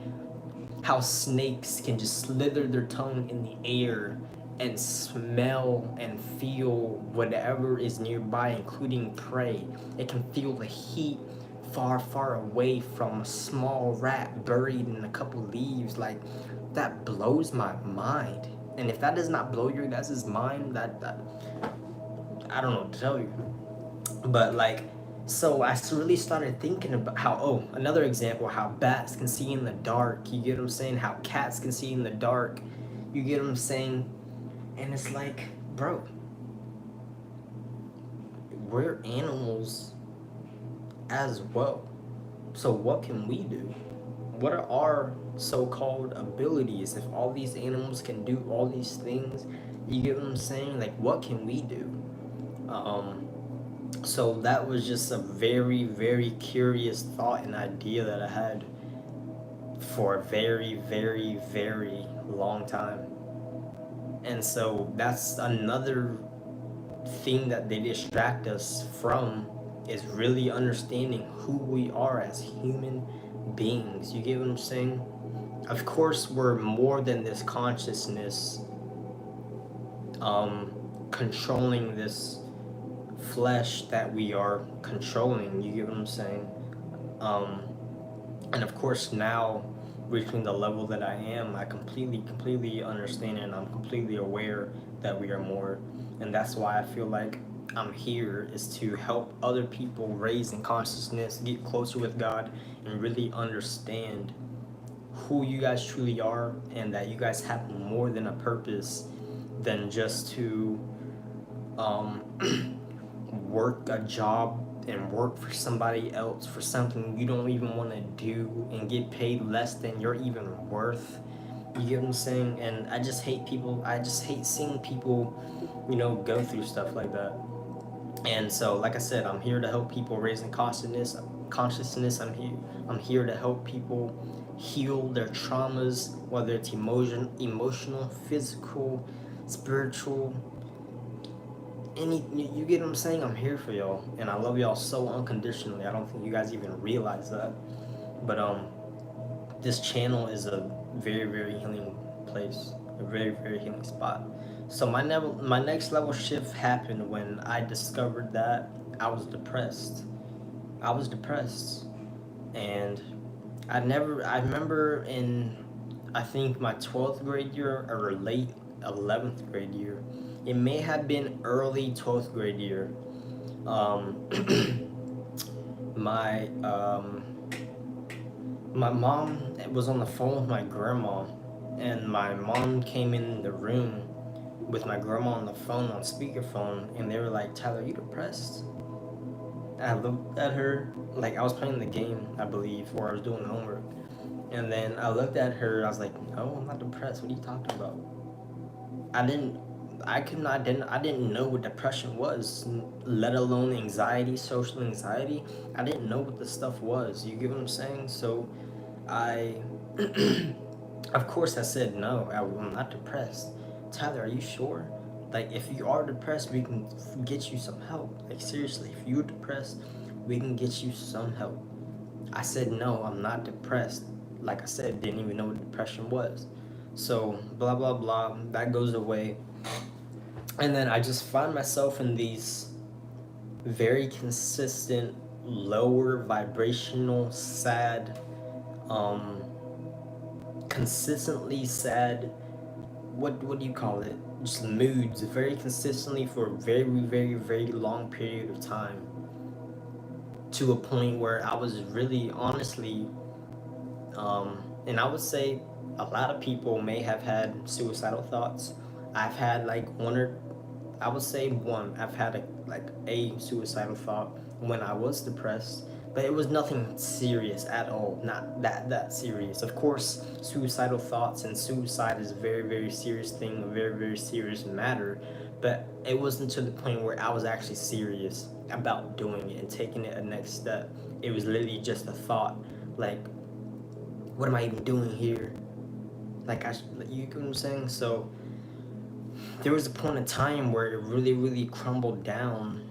How snakes can just slither their tongue in the air and smell and feel whatever is nearby, including prey. It can feel the heat far, far away from a small rat buried in a couple leaves. Like, that blows my mind. And if that does not blow your guys' mind, that I don't know what to tell you. But like, so I really started thinking about how, oh, another example, how bats can see in the dark. You get what I'm saying? How cats can see in the dark. You get what I'm saying? And it's like, bro, we're animals as well. So what can we do? What are our so-called abilities? If all these animals can do all these things, you get what I'm saying? Like, what can we do? So that was just a very, very curious thought and idea that I had for a very, very, very long time. And so that's another thing that they distract us from, is really understanding who we are as human beings. You get what I'm saying? Of course, we're more than this consciousness controlling this flesh that we are controlling. You get what I'm saying? And of course, now reaching the level that I am, I completely understand, and I'm completely aware that we are more. And that's why I feel like I'm here, is to help other people raise in consciousness, get closer with God, and really understand who you guys truly are, and that you guys have more than a purpose than just to work a job and work for somebody else for something you don't even want to do and get paid less than you're even worth. You get what I'm saying? And I just hate seeing people, go through stuff like that. And so, like I said, I'm here to help people raise in consciousness. I'm here to help people heal their traumas, whether it's emotional, physical, spiritual, you get what I'm saying? I'm here for y'all, and I love y'all so unconditionally. I don't think you guys even realize that. But this channel is a very, very healing place, a very, very healing spot. So my next level shift happened when I discovered that I was depressed. And I remember in, I think, my 12th grade year or late 11th grade year. It may have been early 12th grade year. My my mom was on the phone with my grandma, and my mom came in the room with my grandma on the phone on speakerphone, and they were like, "Tyler, you depressed?" And I looked at her like I was playing the game, I believe, or I was doing homework, And then I looked at her. I was like, "No, I'm not depressed. What are you talking about?" I didn't. I didn't know what depression was, let alone anxiety, social anxiety. I didn't know what the stuff was. You get what I'm saying? So, I, of course, I said no. I'm not depressed. Tyler, are you sure? Like, if you are depressed, we can get you some help. Like, seriously, if you're depressed, we can get you some help. I said no, I'm not depressed. Like I said, didn't even know what depression was. So blah blah blah. That goes away, and then I just find myself in these very consistent, lower vibrational, sad, um, consistently sad. What do you call it? Just moods, very consistently for a very very very long period of time. To a point where I was really honestly and I would say a lot of people may have had suicidal thoughts. I've had like one or I would say one. I've had a suicidal thought when I was depressed, but it was nothing serious at all. Not that serious. Of course, suicidal thoughts and suicide is a very very serious thing, a very very serious matter. But it wasn't to the point where I was actually serious about doing it and taking it a next step. It was literally just a thought, like, what am I even doing here? Like, you get what I'm saying? So there was a point in time where it really, really crumbled down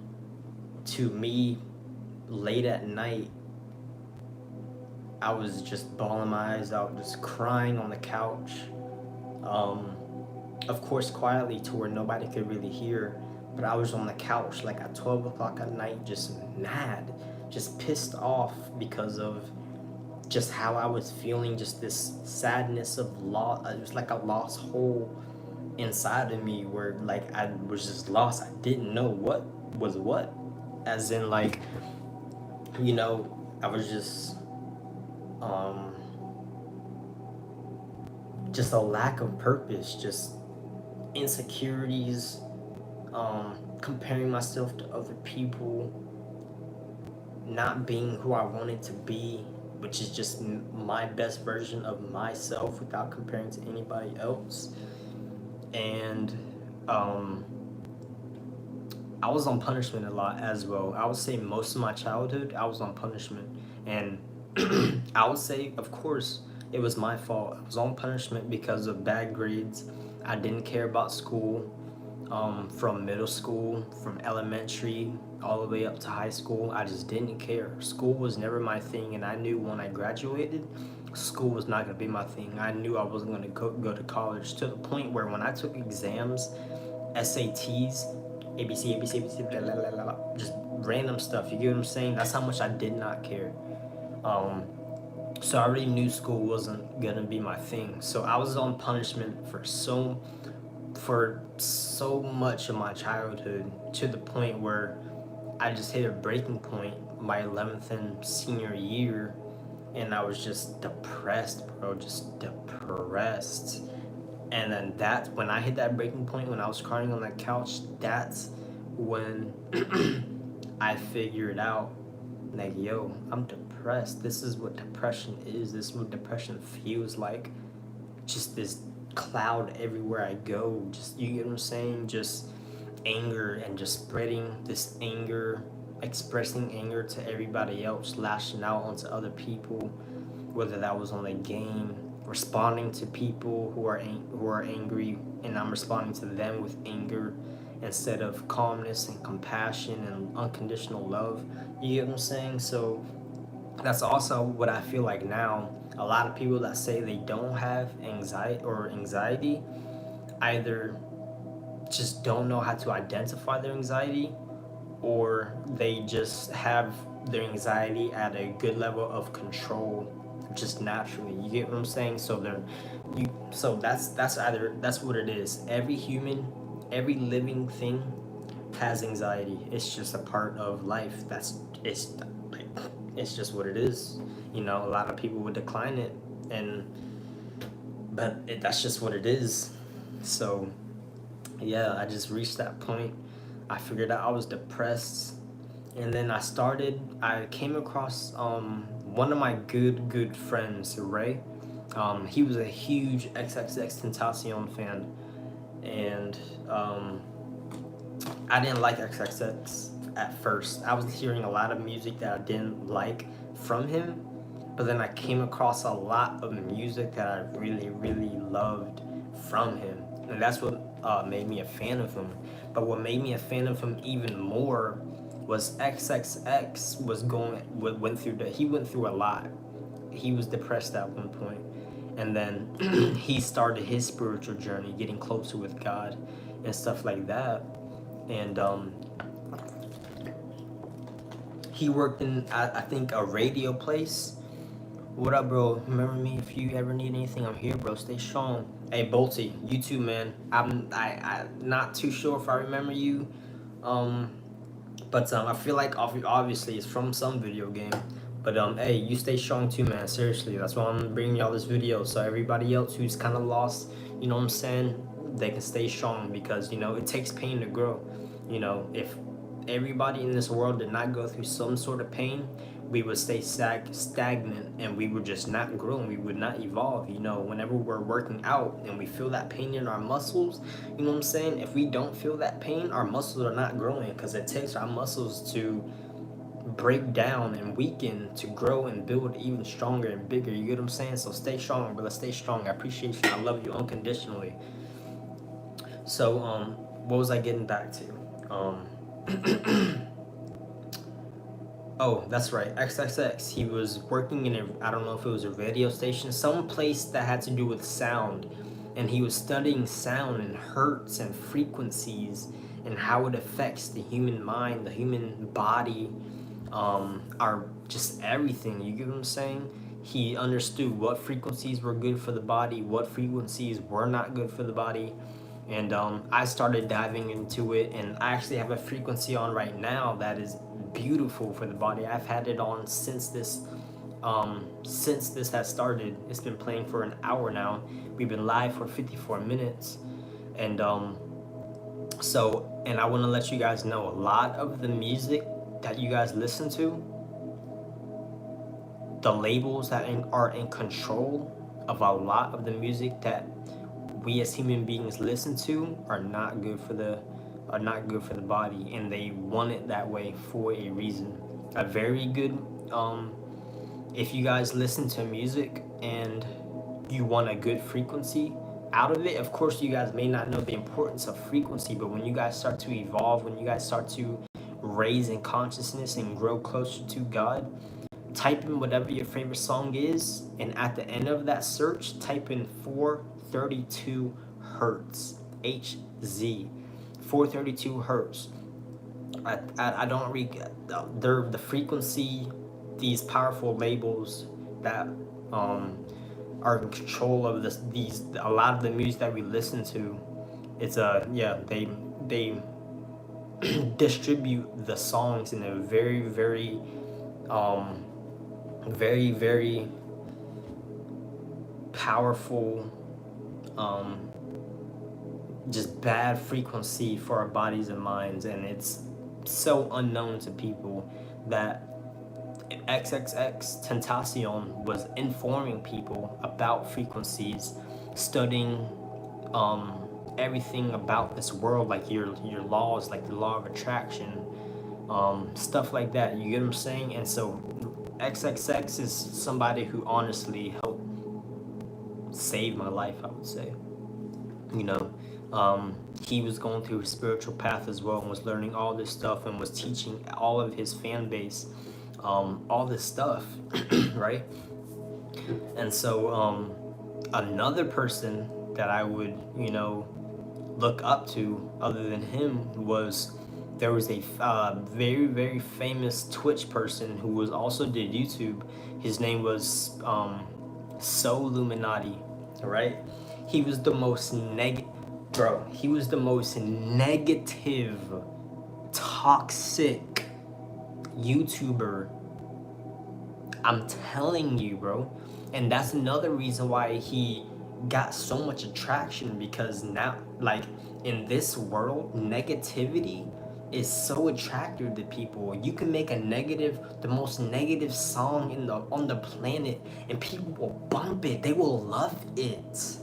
to me late at night. I was just bawling my eyes out, just crying on the couch. Um, of course, quietly to where nobody could really hear. But I was on the couch like at 12 o'clock at night, just mad, just pissed off because of just how I was feeling, just this sadness of loss. It was like a lost hole inside of me where like I was just lost. I didn't know what was what. As in like, I was um just a lack of purpose, just insecurities, comparing myself to other people, not being who I wanted to be, which is just my best version of myself without comparing to anybody else. And I was on punishment a lot as well. I would say most of my childhood I was on punishment, and I would say, of course, it was my fault. I was on punishment because of bad grades. I didn't care about school. From middle school, from elementary, all the way up to high school, I just didn't care. School was never my thing, and I knew when I graduated, school was not going to be my thing. I knew I wasn't going to go to college, to the point where when I took exams, SATs, ABC, ABC, ABC, blah, blah, blah, blah, just random stuff. You get what I'm saying? That's how much I did not care. Um, so I already knew school wasn't gonna be my thing. So I was on punishment for so much of my childhood, to the point where I just hit a breaking point my 11th and senior year, and I was just depressed, bro, just depressed. And then when I hit that breaking point, when I was crying on that couch, that's when I figured out, like, yo, I'm depressed. This is what depression is. This is what depression feels like. Just this cloud everywhere I go. Just, you get what I'm saying? Just anger, and just spreading this anger, expressing anger to everybody else, lashing out onto other people, whether that was on a game, responding to people who are angry, and I'm responding to them with anger instead of calmness and compassion and unconditional love. You get what I'm saying? So that's also what I feel like now. A lot of people that say they don't have anxiety either just don't know how to identify their anxiety, or they just have their anxiety at a good level of control just naturally. You get what I'm saying? So that's what it is. Every human, every living thing has anxiety. It's just a part of life. It's just what it is. A lot of people would decline it, but that's just what it is. So yeah, I just reached that point. I figured out I was depressed, and then I came across one of my good friends, Ray. He was a huge XXX Tentacion fan, and I didn't like XXX at first. I was hearing a lot of music that I didn't like from him, but then I came across a lot of music that I really, really loved from him, and that's what made me a fan of him. But what made me a fan of him even more was XXX went through he went through a lot. He was depressed at one point, and then he started his spiritual journey, getting closer with God and stuff like that. And he worked in I think a radio place. What up, bro? Remember me if you ever need anything. I'm here, bro. Stay strong. Hey, Bolty, you too, man. I not too sure if I remember you, but I feel like obviously it's from some video game. But hey, you stay strong too, man. Seriously, that's why I'm bringing y'all this video. So everybody else who's kind of lost, you know what I'm saying, they can stay strong, because it takes pain to grow. If everybody in this world did not go through some sort of pain, we would stay stagnant, and we would just not grow, and we would not evolve. Whenever we're working out and we feel that pain in our muscles, you know what I'm saying, if we don't feel that pain, our muscles are not growing, because it takes our muscles to break down and weaken to grow and build even stronger and bigger. You get what I'm saying? So stay strong, brother. Stay strong. I appreciate you. I love you unconditionally. So what was I getting back to? Oh, that's right. XXX. He was working in I don't know if it was a radio station, some place that had to do with sound, and he was studying sound and hertz and frequencies and how it affects the human mind, the human body, our just everything. You get what I'm saying? He understood what frequencies were good for the body, what frequencies were not good for the body. And I started diving into it, and I actually have a frequency on right now that is beautiful for the body. I've had it on since this has started. It's been playing for an hour now. We've been live for 54 minutes, and I want to let you guys know, a lot of the music that you guys listen to, the labels that are in control of a lot of the music that we as human beings listen to are not good for the body, and they want it that way for a reason. A very good if you guys listen to music and you want a good frequency out of it, of course you guys may not know the importance of frequency, but when you guys start to evolve, when you guys start to raise in consciousness and grow closer to God, type in whatever your favorite song is, and at the end of that search, type in 432 hertz, HZ, 432 hertz. I don't read the frequency, these powerful labels that are in control of these a lot of the music that we listen to. It's they distribute the songs in a very, very very, very powerful, just bad frequency for our bodies and minds, and it's so unknown to people that XXX Tentacion was informing people about frequencies, studying everything about this world, like your laws, like the law of attraction, stuff like that. You get what I'm saying? And so XXX is somebody who honestly helped save my life, I would say. He was going through his spiritual path as well, and was learning all this stuff, and was teaching all of his fan base all this stuff, right? And so another person that I would look up to other than him was, there was a very, very famous Twitch person who also did YouTube. His name was So Illuminati, right? He was the most he was the most negative, toxic YouTuber. I'm telling you, bro. And that's another reason why he got so much attraction, because now, like, in this world, negativity is so attractive to people. You can make the most negative song on the planet, and people will bump it. They will love it.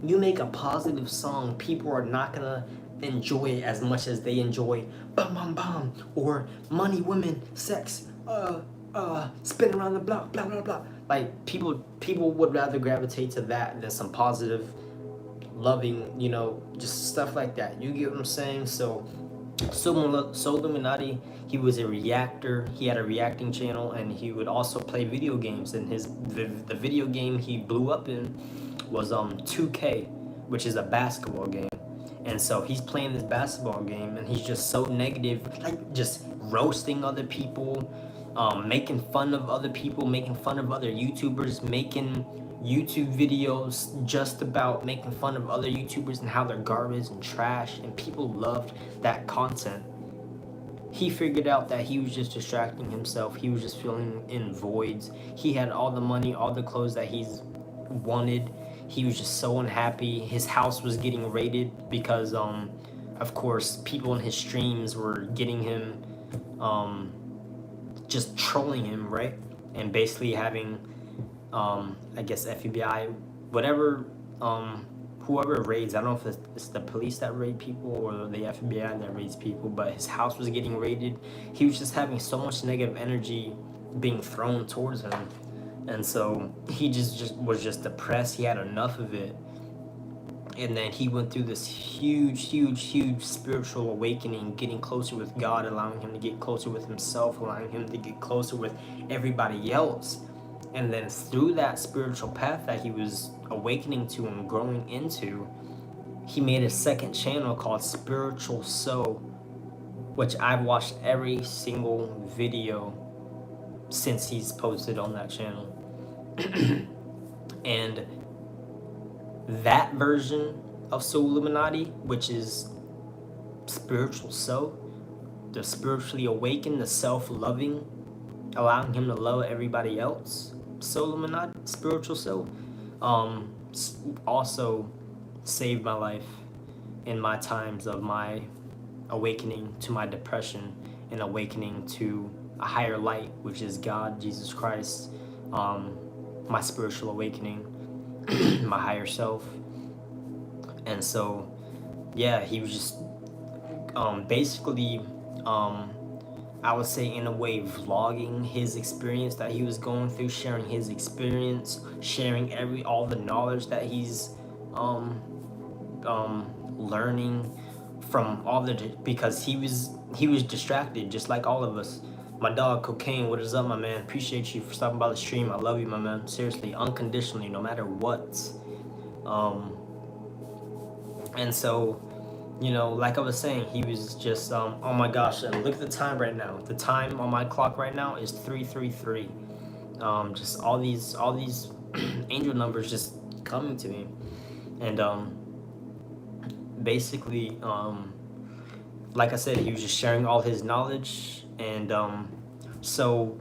You make a positive song, people are not gonna enjoy it as much as they enjoy bum bum bum or money, women, sex, spin around the block, blah blah blah. Like people would rather gravitate to that than some positive, loving, just stuff like that. You get what I'm saying? So Illuminati, he was a reactor. He had a reacting channel, and he would also play video games. And the video game he blew up in was 2K, which is a basketball game. And so he's playing this basketball game, and he's just so negative, like just roasting other people, making fun of other people, making fun of other YouTubers, making YouTube videos just about making fun of other YouTubers and how they're garbage and trash, and people loved that content. He figured out that he was just distracting himself. He was just filling in voids. He had all the money, all the clothes that he's wanted. He was just so unhappy. His house was getting raided because, of course, people in his streams were getting him, just trolling him, right? And basically having, I guess, FBI, whatever, whoever raids, I don't know if it's the police that raid people or the FBI that raids people, but his house was getting raided. He was just having so much negative energy being thrown towards him. And so he just was just depressed. He had enough of it. And then he went through this huge spiritual awakening, getting closer with God, allowing him to get closer with himself, allowing him to get closer with everybody else. And then through that spiritual path that he was awakening to and growing into, he made a second channel called Spiritual Soul, which I've watched every single video since he's posted on that channel. And that version of Soul Illuminati, which is Spiritual Soul, the spiritually awakened, the self-loving, allowing him to love everybody else, Soul Illuminati, Spiritual Soul, also saved my life in my times of my awakening to my depression and awakening to a higher light, which is God, Jesus Christ, my spiritual awakening, my higher self. And so, yeah, he was just basically, I would say in a way vlogging his experience that he was going through, sharing his experience, sharing all the knowledge that he's learning from because he was distracted just like all of us. My dog Cocaine, what is up, my man? Appreciate you for stopping by the stream. I love you, my man. Seriously, unconditionally, no matter what. And so, like I was saying, he was just, oh my gosh, and look at the time right now. The time on my clock right now is 3:33. Just all these angel numbers just coming to me. And basically, like I said, he was just sharing all his knowledge. And so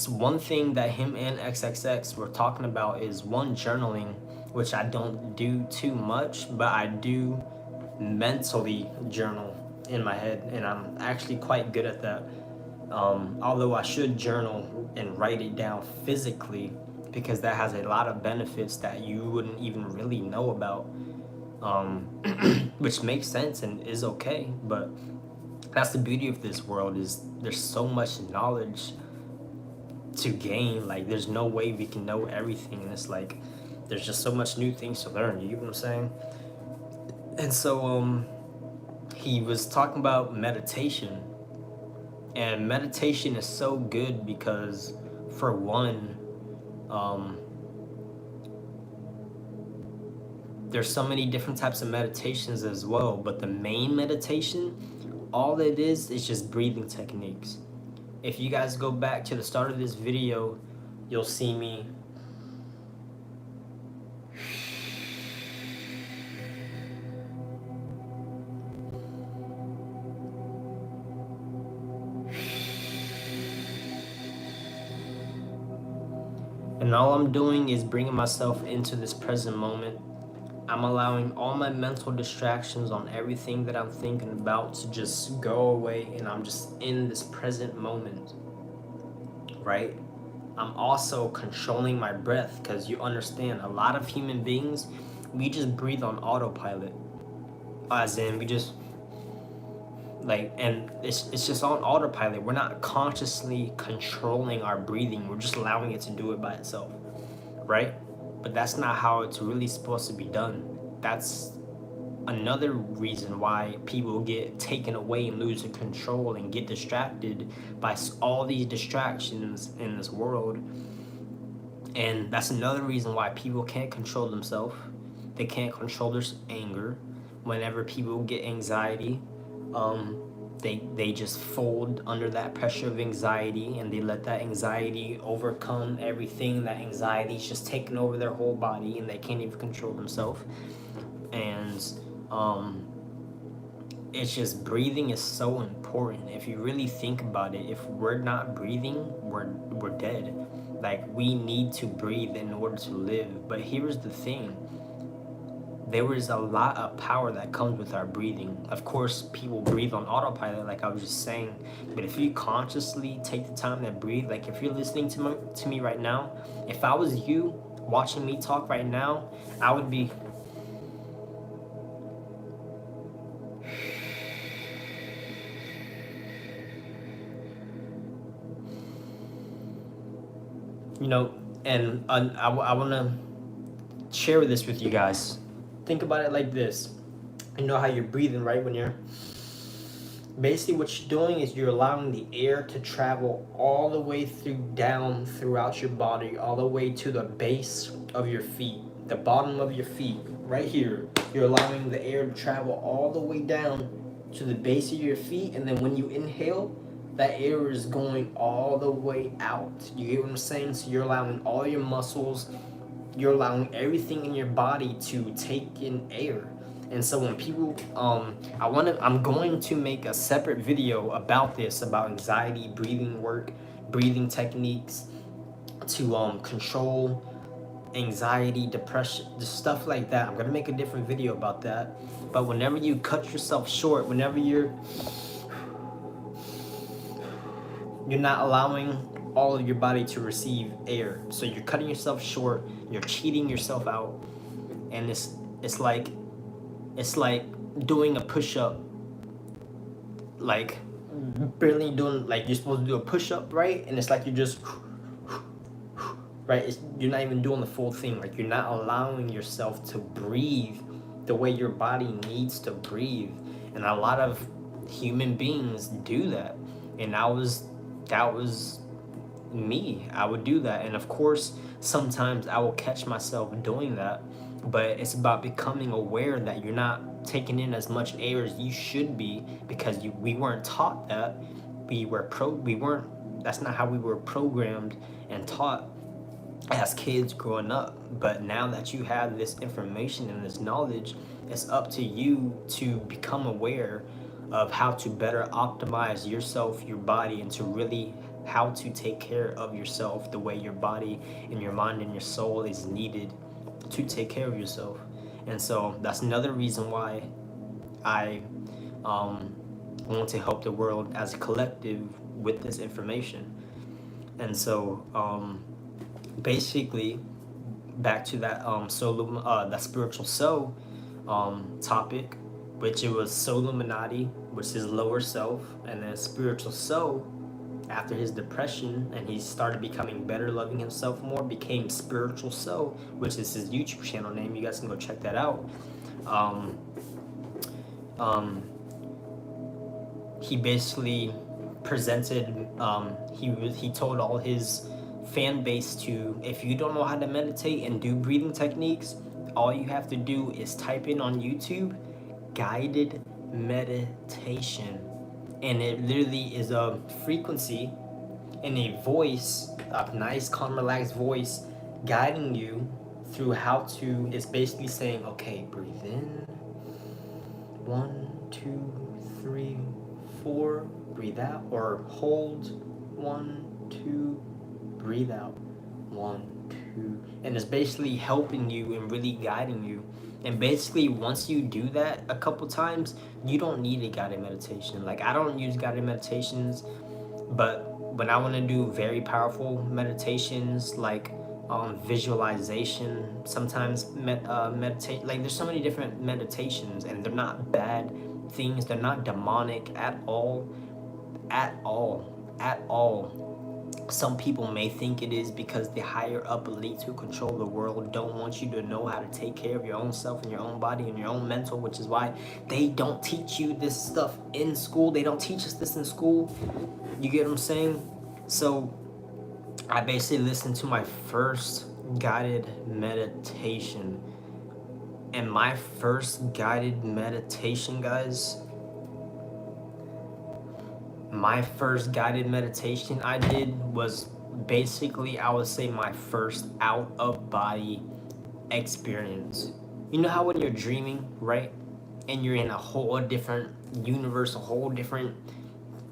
one thing that him and XXX were talking about is journaling, which I don't do too much, but I do mentally journal in my head, and I'm actually quite good at that. Although I should journal and write it down physically, because that has a lot of benefits that you wouldn't even really know about, which makes sense and is okay. But that's the beauty of this world, is there's so much knowledge to gain. Like, there's no way we can know everything, and it's like there's just so much new things to learn. You get what I'm saying? And so he was talking about meditation, and meditation is so good because, for one, there's so many different types of meditations as well, but the main meditation, all it is just breathing techniques. If you guys go back to the start of this video, you'll see me and all I'm doing is bringing myself into this present moment. I'm allowing all my mental distractions on everything that I'm thinking about to just go away, and I'm just in this present moment, right? I'm also controlling my breath, because you understand, a lot of human beings, we just breathe on autopilot. As in, we just like, and it's just on autopilot. We're not consciously controlling our breathing. We're just allowing it to do it by itself, right? But that's not how it's really supposed to be done. That's another reason why people get taken away and lose their control and get distracted by all these distractions in this world. And that's another reason why people can't control themselves. They can't control their anger. Whenever people get anxiety, they just fold under that pressure of anxiety, and they let that anxiety overcome everything. That anxiety is just taking over their whole body, and they can't even control themselves. And it's just, breathing is so important. If you really think about it, if we're not breathing, we're dead. Like, we need to breathe in order to live. But here's the thing. There is a lot of power that comes with our breathing. Of course, people breathe on autopilot, like I was just saying. But if you consciously take the time to breathe, like if you're listening to me right now, if I was you watching me talk right now, I would be... and I want to share this with you guys. Think about it like this. You know how you're breathing, right? When you're... Basically, what you're doing is you're allowing the air to travel all the way down throughout your body, all the way to the base of your feet, the bottom of your feet, right here. You're allowing the air to travel all the way down to the base of your feet, and then when you inhale, that air is going all the way out. You get what I'm saying? So you're allowing all your muscles, you're allowing everything in your body to take in air. And so when people, I'm going to make a separate video about this, about anxiety, breathing work, breathing techniques to control anxiety, depression, just stuff like that. I'm gonna make a different video about that. But whenever you cut yourself short, whenever you're not allowing all of your body to receive air, so you're cutting yourself short, you're cheating yourself out, and it's like doing a push-up, like barely doing, like you're supposed to do a push-up, right? And it's like you're just right, you're not even doing the full thing. Like, you're not allowing yourself to breathe the way your body needs to breathe. And a lot of human beings do that, and that was me. I would do that, and of course sometimes I will catch myself doing that. But it's about becoming aware that you're not taking in as much air as you should be, because we weren't taught that. That's not how we were programmed and taught as kids growing up. But now that you have this information and this knowledge, it's up to you to become aware of how to better optimize yourself, your body, and to really how to take care of yourself the way your body and your mind and your soul is needed to take care of yourself. And so that's another reason why I want to help the world as a collective with this information. And so basically, back to that that spiritual soul topic, which it was Soul Illuminati, which is lower self, and then spiritual soul, after his depression and he started becoming better, loving himself more, became Spiritual Soul, which is his YouTube channel name. You guys can go check that out. He basically presented, he told all his fan base to, if you don't know how to meditate and do breathing techniques, all you have to do is type in on YouTube guided meditation, and it literally is a frequency and a voice, a nice, calm, relaxed voice guiding you through how to, it's basically saying, okay, breathe in, 1, 2, 3, 4, breathe out, or hold, 1, 2, breathe out, 1, 2, and it's basically helping you and really guiding you And basically, once you do that a couple times, you don't need a guided meditation. Like, I don't use guided meditations, but when I want to do very powerful meditations, like visualization, sometimes meditate. Like, there's so many different meditations, and they're not bad things. They're not demonic at all, at all, at all. Some people may think it is because the higher up elites who control the world don't want you to know how to take care of your own self and your own body and your own mental, which is why they don't teach you this stuff in school. They don't teach us this in school. You get what I'm saying? So I basically listened to my first guided meditation. And my first guided meditation, guys, my first guided meditation I did was basically, I would say, my first out of body experience. You know how when you're dreaming, right? And you're in a whole different universe, a whole different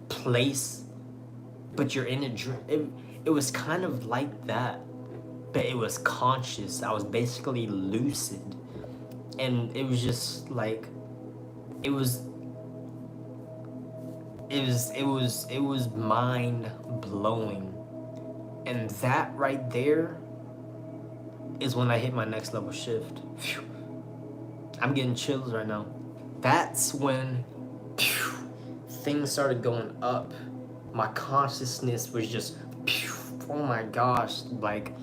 place, but you're in a dream. It was kind of like that, but it was conscious. I was basically lucid. And it was just like, it was mind blowing. And that right there is when I hit my next level shift. Phew. I'm getting chills right now. That's when things started going up. My consciousness was just, oh my gosh, like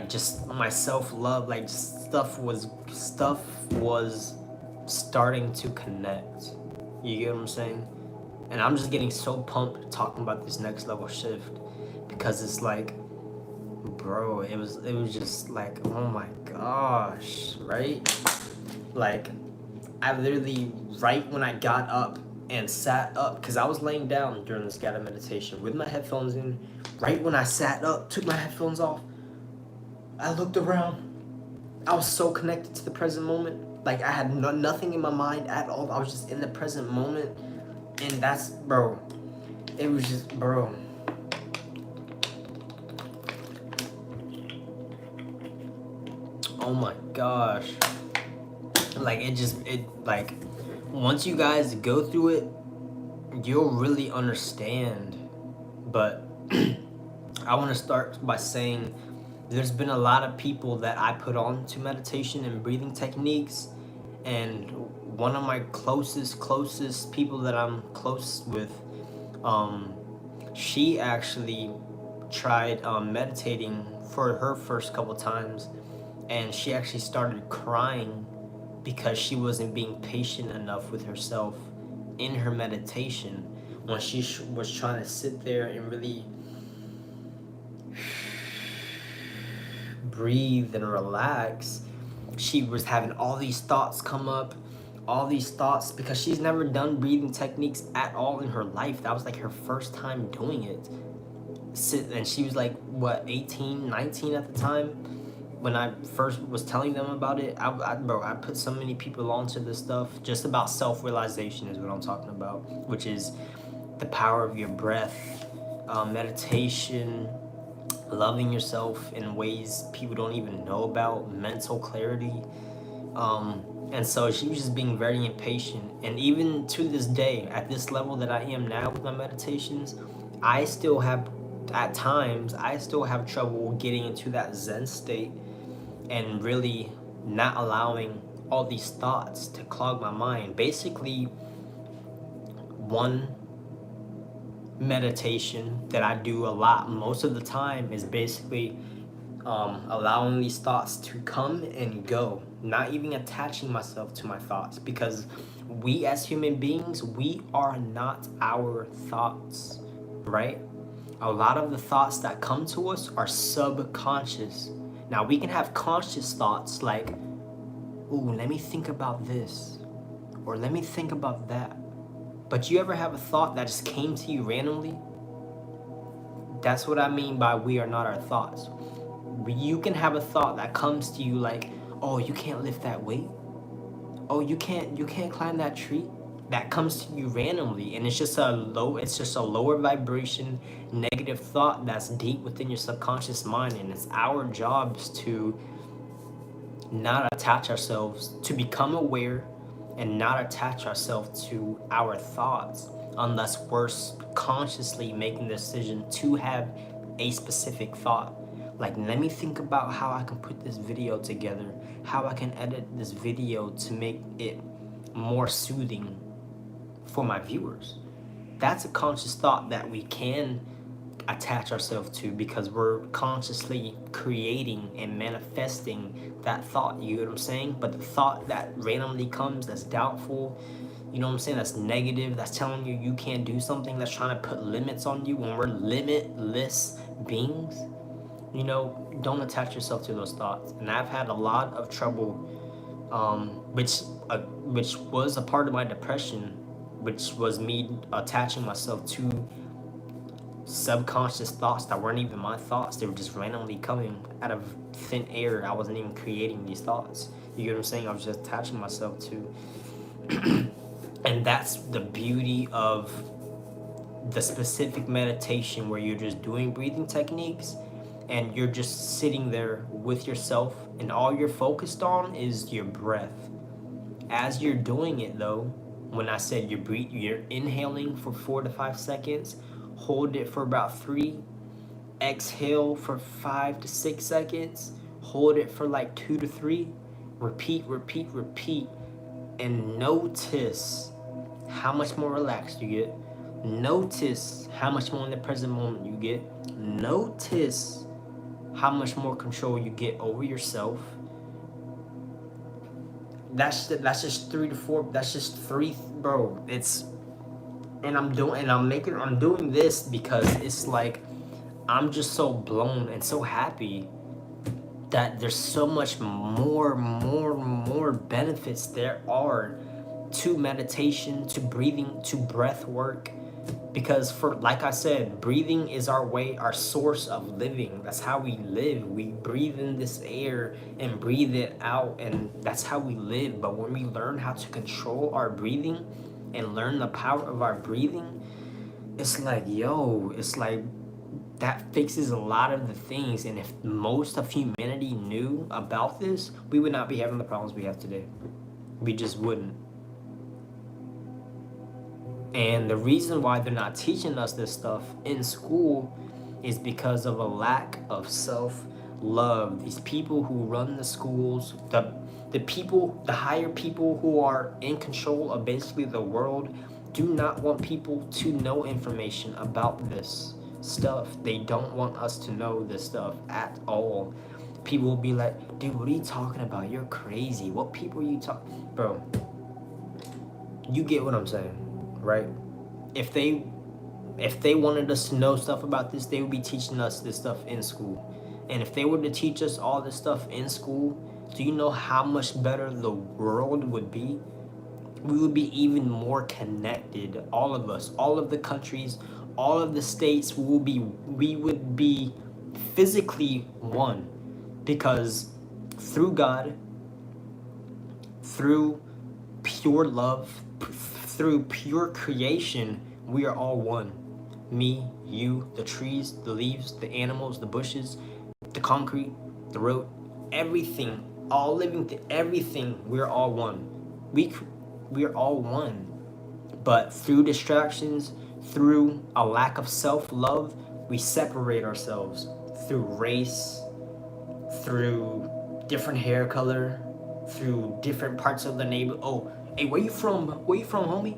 just my self-love, like stuff was starting to connect. You get what I'm saying? And I'm just getting so pumped talking about this next level shift, because it's like, bro, it was just like, oh my gosh, right? Like, I literally, right when I got up and sat up, because I was laying down during this guided meditation with my headphones in, right when I sat up, took my headphones off, I looked around. I was so connected to the present moment. Like, I had nothing in my mind at all. I was just in the present moment. And that's, bro, it was just, bro. Oh my gosh. Like, like, once you guys go through it, you'll really understand. But I want to start by saying, there's been a lot of people that I put on to meditation and breathing techniques, and one of my closest people that I'm close with, she actually tried meditating for her first couple times, and she actually started crying because she wasn't being patient enough with herself in her meditation when she was trying to sit there and really breathe and relax. She was having all these thoughts come up, because she's never done breathing techniques at all in her life. That was like her first time doing it. And she was like, what, 18, 19 at the time when I first was telling them about it. I put so many people onto this stuff just about self-realization is what I'm talking about, which is the power of your breath, meditation, loving yourself in ways people don't even know about, mental clarity. And so she was just being very impatient. And even to this day, at this level that I am now with my meditations, I still have trouble getting into that Zen state and really not allowing all these thoughts to clog my mind. Basically, one meditation that I do a lot most of the time is basically allowing these thoughts to come and go, not even attaching myself to my thoughts, because we as human beings, we are not our thoughts, right? A lot of the thoughts that come to us are subconscious. Now, we can have conscious thoughts like, ooh, let me think about this, or let me think about that. But you ever have a thought that just came to you randomly? That's what I mean by we are not our thoughts. You can have a thought that comes to you like, oh, you can't lift that weight. Oh, you can't climb that tree. That comes to you randomly, and it's just a lower vibration, negative thought that's deep within your subconscious mind, and it's our jobs to not attach ourselves, to become aware and not attach ourselves to our thoughts unless we're consciously making the decision to have a specific thought. Like, let me think about how I can put this video together, how I can edit this video to make it more soothing for my viewers. That's a conscious thought that we can attach ourselves to, because we're consciously creating and manifesting that thought. You know what I'm saying? But the thought that randomly comes, that's doubtful, you know what I'm saying, that's negative, that's telling you can't do something, that's trying to put limits on you when we're limitless beings, you know, don't attach yourself to those thoughts. And I've had a lot of trouble, which was a part of my depression, which was me attaching myself to subconscious thoughts that weren't even my thoughts. They were just randomly coming out of thin air. I wasn't even creating these thoughts. You get what I'm saying? I was just attaching myself to. And that's the beauty of the specific meditation, where you're just doing breathing techniques and you're just sitting there with yourself, and all you're focused on is your breath. As you're doing it though, when I said you're inhaling for 4 to 5 seconds, hold it for about 3, exhale for 5 to 6 seconds, hold it for like 2 to 3, repeat, and notice how much more relaxed you get. Notice how much more in the present moment you get. Notice how much more control you get over yourself. That's just 3 to 4. That's just 3, bro. I'm doing this because it's like I'm just so blown and so happy that there's so much more benefits there are to meditation, to breathing, to breath work. Because like I said, breathing is our way, our source of living. That's how we live. We breathe in this air and breathe it out, and that's how we live. But when we learn how to control our breathing and learn the power of our breathing, it's like, it's like that fixes a lot of the things. And if most of humanity knew about this, we would not be having the problems we have today. We just wouldn't. And the reason why they're not teaching us this stuff in school is because of a lack of self-love. These people who run the schools, the higher people who are in control of basically the world, do not want people to know information about this stuff. They don't want us to know this stuff at all. People will be like, dude, what are you talking about? You're crazy. What people are you talking? Bro, you get what I'm saying, right? If they wanted us to know stuff about this, they would be teaching us this stuff in school. And if they were to teach us all this stuff in school, do you know how much better the world would be? We would be even more connected, all of us, all of the countries, all of the states. We would be physically one, because through God, through pure love, through pure creation, we are all one. Me, you, the trees, the leaves, the animals, the bushes, the concrete, the road, everything, all living, everything, we're all one. We're all one. But through distractions, through a lack of self-love, we separate ourselves through race, through different hair color, through different parts of the neighborhood. Oh, hey, where you from, homie?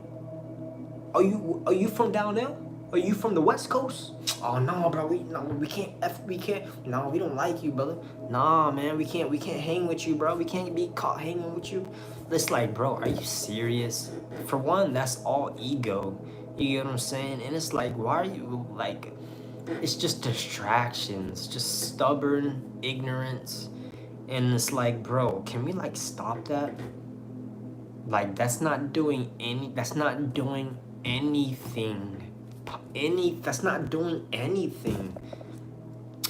Are you from down there? Are you from the West Coast? Oh no, bro, we don't like you, brother. Nah, man, we can't hang with you, bro. We can't be caught hanging with you. It's like, bro, are you serious? For one, that's all ego. You know what I'm saying? And it's like, why are you like? It's just distractions, just stubborn ignorance, and it's like, bro, can we like stop that? Like, that's not doing anything. That's not doing anything.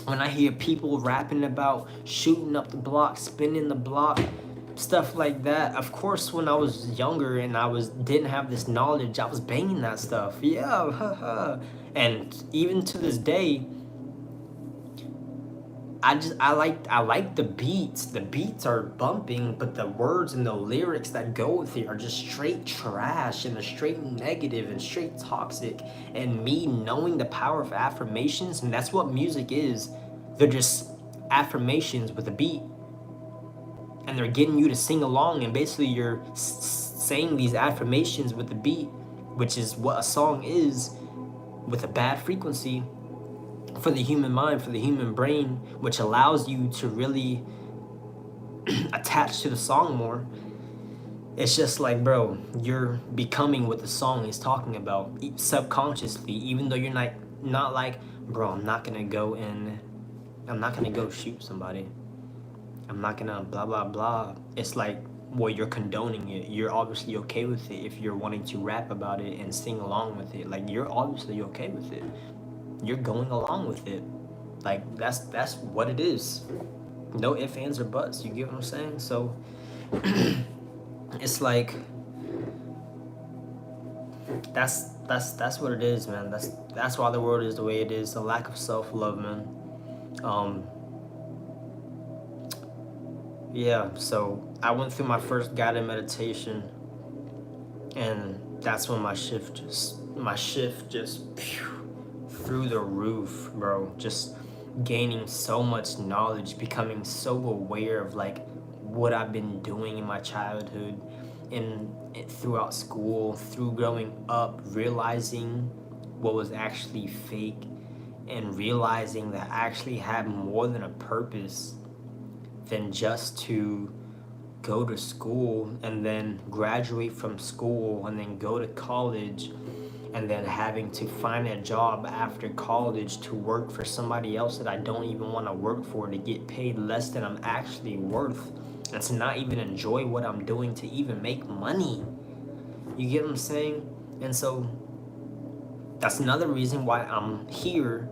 When I hear people rapping about shooting up the block, spinning the block, stuff like that, of course, when I was younger and didn't have this knowledge, I was banging that stuff. Yeah, and even to this day, I like the beats. The beats are bumping, but the words and the lyrics that go with it are just straight trash and they're straight negative and straight toxic. And me knowing the power of affirmations, and that's what music is. They're just affirmations with a beat, and they're getting you to sing along, and basically you're saying these affirmations with the beat, which is what a song is, with a bad frequency for the human mind, for the human brain, which allows you to really attach to the song more. It's just like, bro, you're becoming what the song is talking about subconsciously, even though you're not like, bro, I'm not gonna go shoot somebody. I'm not gonna blah blah blah. It's like, well, you're condoning it. You're obviously okay with it if you're wanting to rap about it and sing along with it. Like, you're obviously okay with it. You're going along with it. Like, that's what it is. No ifs, ands, or buts. You get what I'm saying? So it's like that's what it is, man. That's why the world is the way it is. A lack of self-love, man. Yeah, so I went through my first guided meditation, and that's when my shift just through the roof, bro. Just gaining so much knowledge, becoming so aware of like what I've been doing in my childhood and throughout school, through growing up, realizing what was actually fake, and realizing that I actually had more than a purpose than just to go to school and then graduate from school and then go to college and then having to find a job after college to work for somebody else that I don't even want to work for, to get paid less than I'm actually worth, and to not even enjoy what I'm doing to even make money. You get what I'm saying? And so that's another reason why I'm here,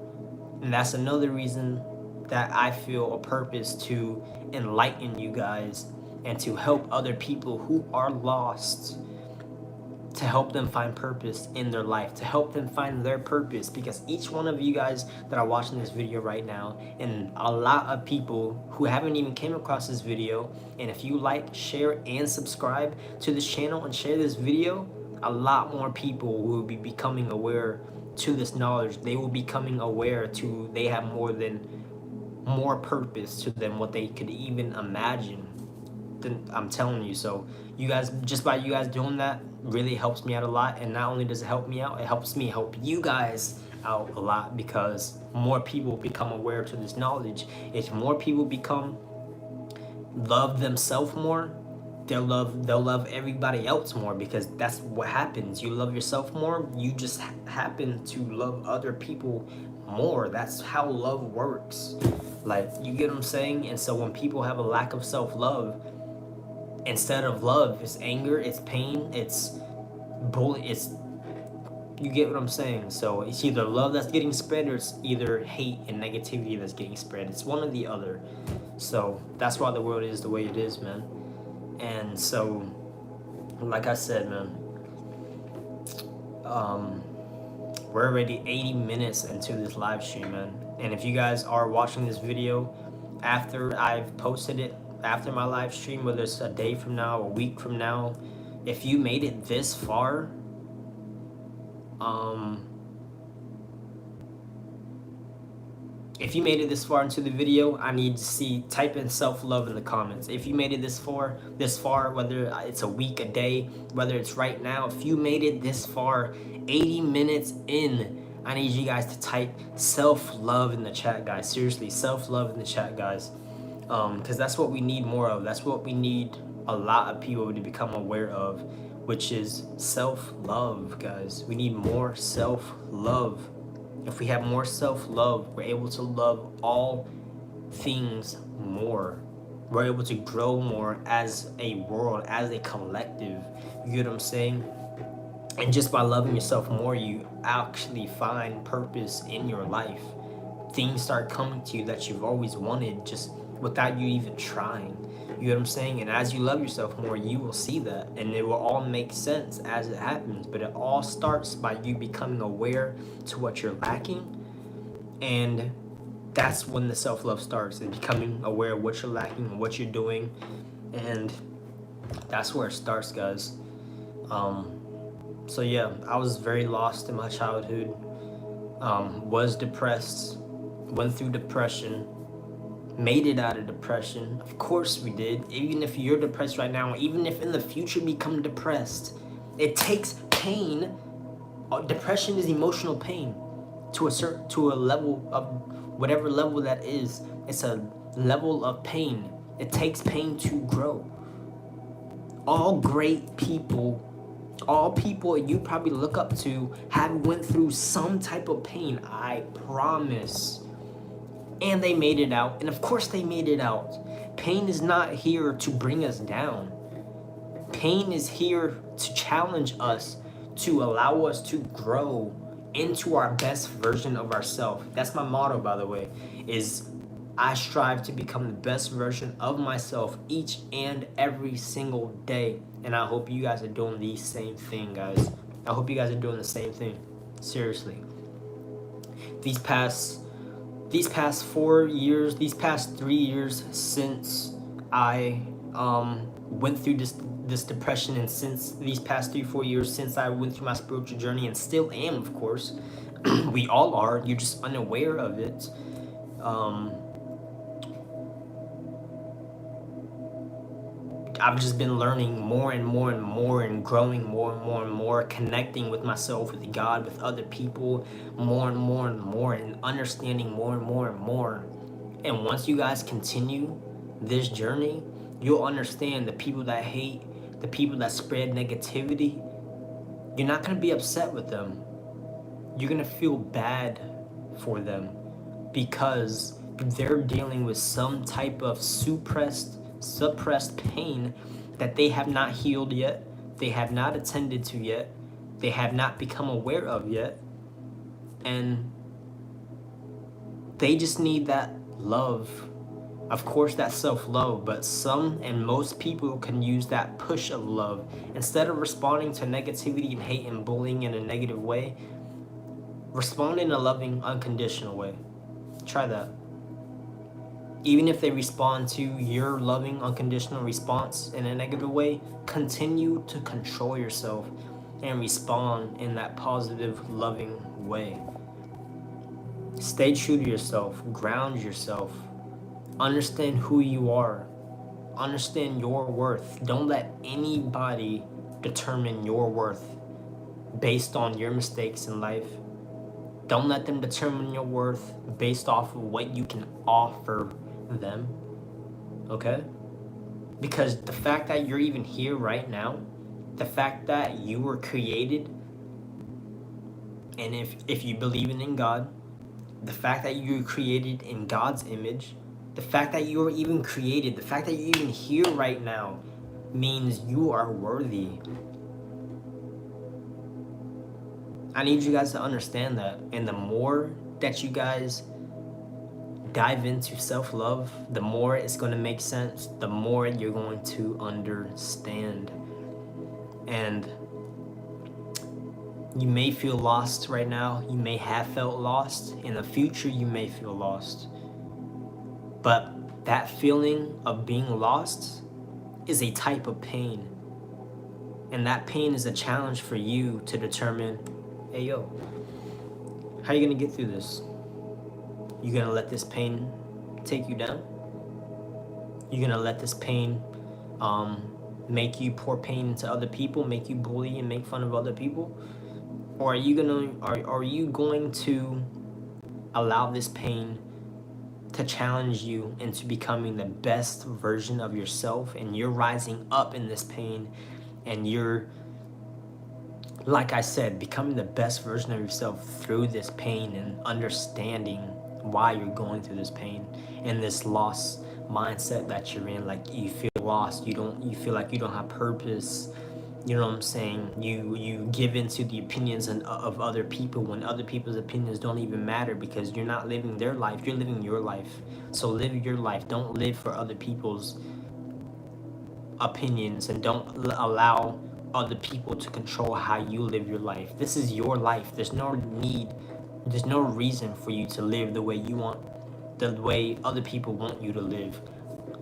and that's another reason that I feel a purpose to enlighten you guys and to help other people who are lost, to help them find purpose in their life, to help them find their purpose. Because each one of you guys that are watching this video right now, and a lot of people who haven't even came across this video, and if you like, share, and subscribe to this channel and share this video, a lot more people will be becoming aware to this knowledge. They will be becoming aware to, they have more purpose to them what they could even imagine. I'm telling you. So you guys, just by you guys doing that, really helps me out a lot. And not only does it help me out, it helps me help you guys out a lot, because more people become aware to this knowledge. If more people love themselves more, they'll love everybody else more, because that's what happens. You love yourself more, you just happen to love other people more. That's how love works. Like, you get what I'm saying? And so when people have a lack of self-love, instead of love, it's anger, it's pain, it's bully, it's, you get what I'm saying? So it's either love that's getting spread, or it's either hate and negativity that's getting spread. It's one or the other. So that's why the world is the way it is, man. And so, like I said, man, we're already 80 minutes into this live stream, man. And if you guys are watching this video after I've posted it, after my live stream, whether it's a day from now, a week from now, if you made it this far, if you made it this far into the video, I need to see, type in self-love in the comments. If you made it this far, whether it's a week, a day, whether it's right now, if you made it this far, 80 minutes in, I need you guys to type self-love in the chat, guys. Seriously, self-love in the chat, guys. Because that's what we need more of. That's what we need a lot of people to become aware of, which is self-love, guys. We need more self-love. If we have more self-love, we're able to love all things more. We're able to grow more as a world, as a collective. You get what I'm saying? And just by loving yourself more, you actually find purpose in your life. Things start coming to you that you've always wanted, just without you even trying. You know what I'm saying? And as you love yourself more, you will see that, and it will all make sense as it happens. But it all starts by you becoming aware to what you're lacking and that's when the self-love starts, is becoming aware of what you're lacking and what you're doing. And that's where it starts, guys. So yeah, I was very lost in my childhood, was depressed, went through depression, made it out of depression. Of course we did. Even if you're depressed right now, even if in the future you become depressed, it takes pain. Depression is emotional pain to a level of whatever level that is. It's a level of pain. It takes pain to grow. All great people, all people you probably look up to have went through some type of pain, I promise. And they made it out. And of course they made it out. Pain is not here to bring us down. Pain is here to challenge us, to allow us to grow into our best version of ourselves. That's my motto, by the way, is I strive to become the best version of myself each and every single day. And I hope you guys are doing the same thing, guys. I hope you guys are doing the same thing. Seriously. These past 4 years, these past 3 years since I went through this depression, and since these past 3-4 years since I went through my spiritual journey, and still am, of course, we all are, you're just unaware of it. I've just been learning more and more and more, and growing more and more and more, connecting with myself, with God, with other people, more and more and more, and understanding more and more and more. And once you guys continue this journey, you'll understand the people that hate, the people that spread negativity, you're not going to be upset with them. You're going to feel bad for them because they're dealing with some type of suppressed pain that they have not healed yet, they have not attended to yet, they have not become aware of yet, and they just need that love. Of course, that self-love, but some and most people can use that push of love. Instead of responding to negativity and hate and bullying in a negative way, respond in a loving, unconditional way. Try that. Even if they respond to your loving, unconditional response in a negative way, continue to control yourself and respond in that positive, loving way. Stay true to yourself. Ground yourself. Understand who you are. Understand your worth. Don't let anybody determine your worth based on your mistakes in life. Don't let them determine your worth based off of what you can offer them, okay? Because the fact that you're even here right now, the fact that you were created, and if you believe in God, the fact that you were created in God's image, the fact that you were even created, the fact that you're even here right now means you are worthy. I need you guys to understand that. And the more that you guys dive into self-love, the more it's going to make sense, the more you're going to understand. And you may feel lost right now. You may have felt lost. In the future, you may feel lost. But that feeling of being lost is a type of pain. And that pain is a challenge for you to determine, hey, yo, how are you going to get through this? You going to let this pain take you down? You going to let this pain make you pour pain into other people, make you bully and make fun of other people? Or are you going to allow this pain to challenge you into becoming the best version of yourself, and you're rising up in this pain, and you're, like I said, becoming the best version of yourself through this pain and understanding why you're going through this pain and this lost mindset that you're in? Like, you feel lost, you feel like you don't have purpose. You know what I'm saying? You give into the opinions of other people when other people's opinions don't even matter, because you're not living their life, you're living your life. So live your life. Don't live for other people's opinions, and don't allow other people to control how you live your life. This is your life. There's no reason for you to live the way you want. the way other people want you to live.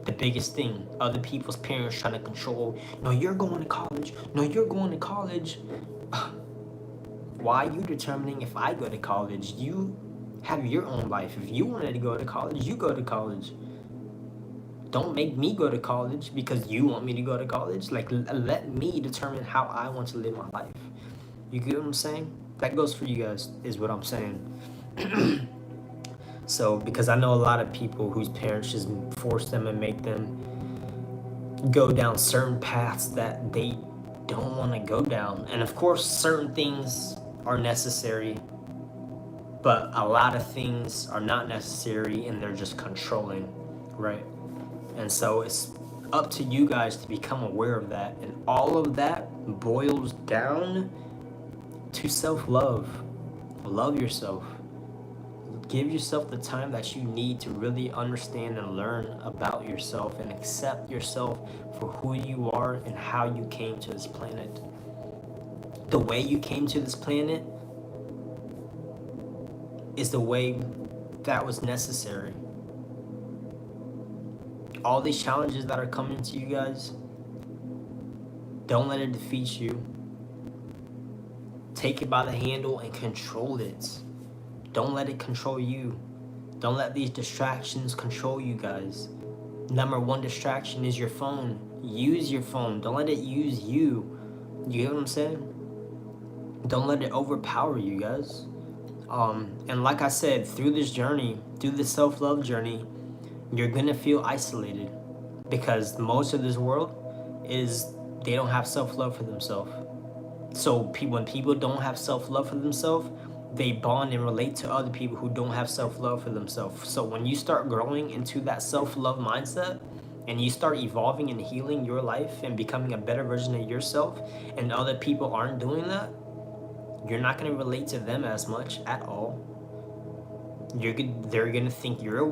The biggest thing, other people's parents trying to control, no, you're going to college, no, you're going to college. Why are you determining if I go to college? You have your own life. If you wanted to go to college, you go to college. Don't make me go to college because you want me to go to college. Like, let me determine how I want to live my life. You get what I'm saying? That goes for you guys, is what I'm saying. So, because I know a lot of people whose parents just force them and make them go down certain paths that they don't want to go down. And of course, certain things are necessary, but a lot of things are not necessary and they're just controlling, right? And so it's up to you guys to become aware of that. And all of that boils down to self-love. Love yourself. Give yourself the time that you need to really understand and learn about yourself and accept yourself for who you are and how you came to this planet. The way you came to this planet is the way that was necessary. All these challenges that are coming to you guys, don't let it defeat you. Take it by the handle and control it. Don't let it control you. Don't let these distractions control you guys. Number one distraction is your phone. Use your phone. Don't let it use you. You get what I'm saying? Don't let it overpower you guys. And like I said, through this journey, through this self-love journey, you're gonna feel isolated because most of this world is, they don't have self-love for themselves. So when people don't have self-love for themselves, they bond and relate to other people who don't have self-love for themselves. So when you start growing into that self-love mindset and you start evolving and healing your life and becoming a better version of yourself, and other people aren't doing that, you're not going to relate to them as much at all. They're going to think you're a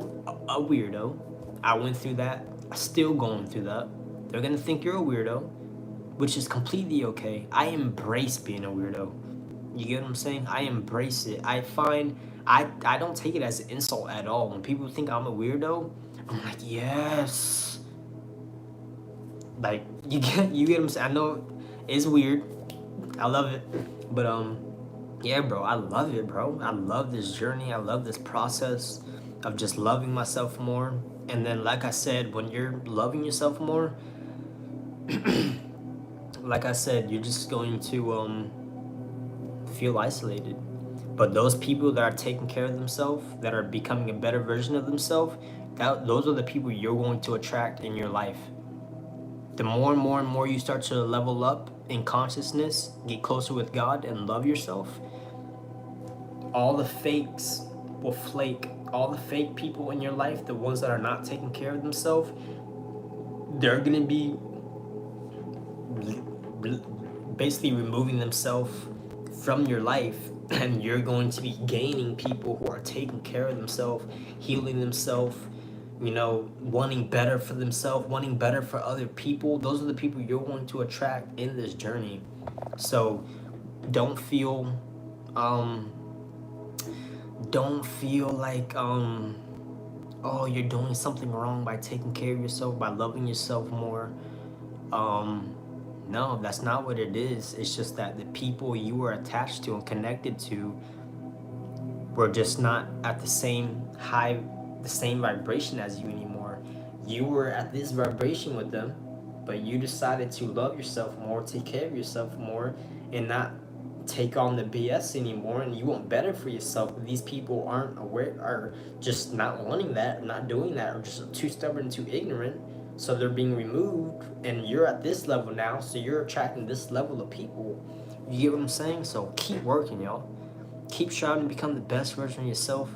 weirdo. I went through that. I'm still going through that. They're going to think you're a weirdo, which is completely okay. I embrace being a weirdo. You get what I'm saying? I embrace it. I find I don't take it as an insult at all. When people think I'm a weirdo, I'm like, yes. Like, you get what I'm saying? I know it's weird. I love it. But yeah, bro, I love it, bro. I love this journey. I love this process of just loving myself more. And then, like I said, when you're loving yourself more, like I said, you're just going to feel isolated. But those people that are taking care of themselves, that are becoming a better version of themselves, those are the people you're going to attract in your life. The more and more you start to level up in consciousness, get closer with God, and love yourself, all the fakes will flake. All the fake people in your life, the ones that are not taking care of themselves, they're going to be basically removing themselves from your life, and you're going to be gaining people who are taking care of themselves, healing themselves, wanting better for themselves, wanting better for other people. Those are the people you're going to attract in this journey. So don't feel like oh, you're doing something wrong by taking care of yourself, by loving yourself more. No, that's not what it is. It's just that the people you were attached to and connected to were just not at the same vibration as you anymore. You were at this vibration with them, but you decided to love yourself more, take care of yourself more, and not take on the BS anymore, and you want better for yourself. These people aren't aware, are just not wanting that, not doing that, or just too stubborn, too ignorant. So they're being removed, and you're at this level now, so you're attracting this level of people. You get what I'm saying? So keep working, y'all. Keep striving to become the best version of yourself.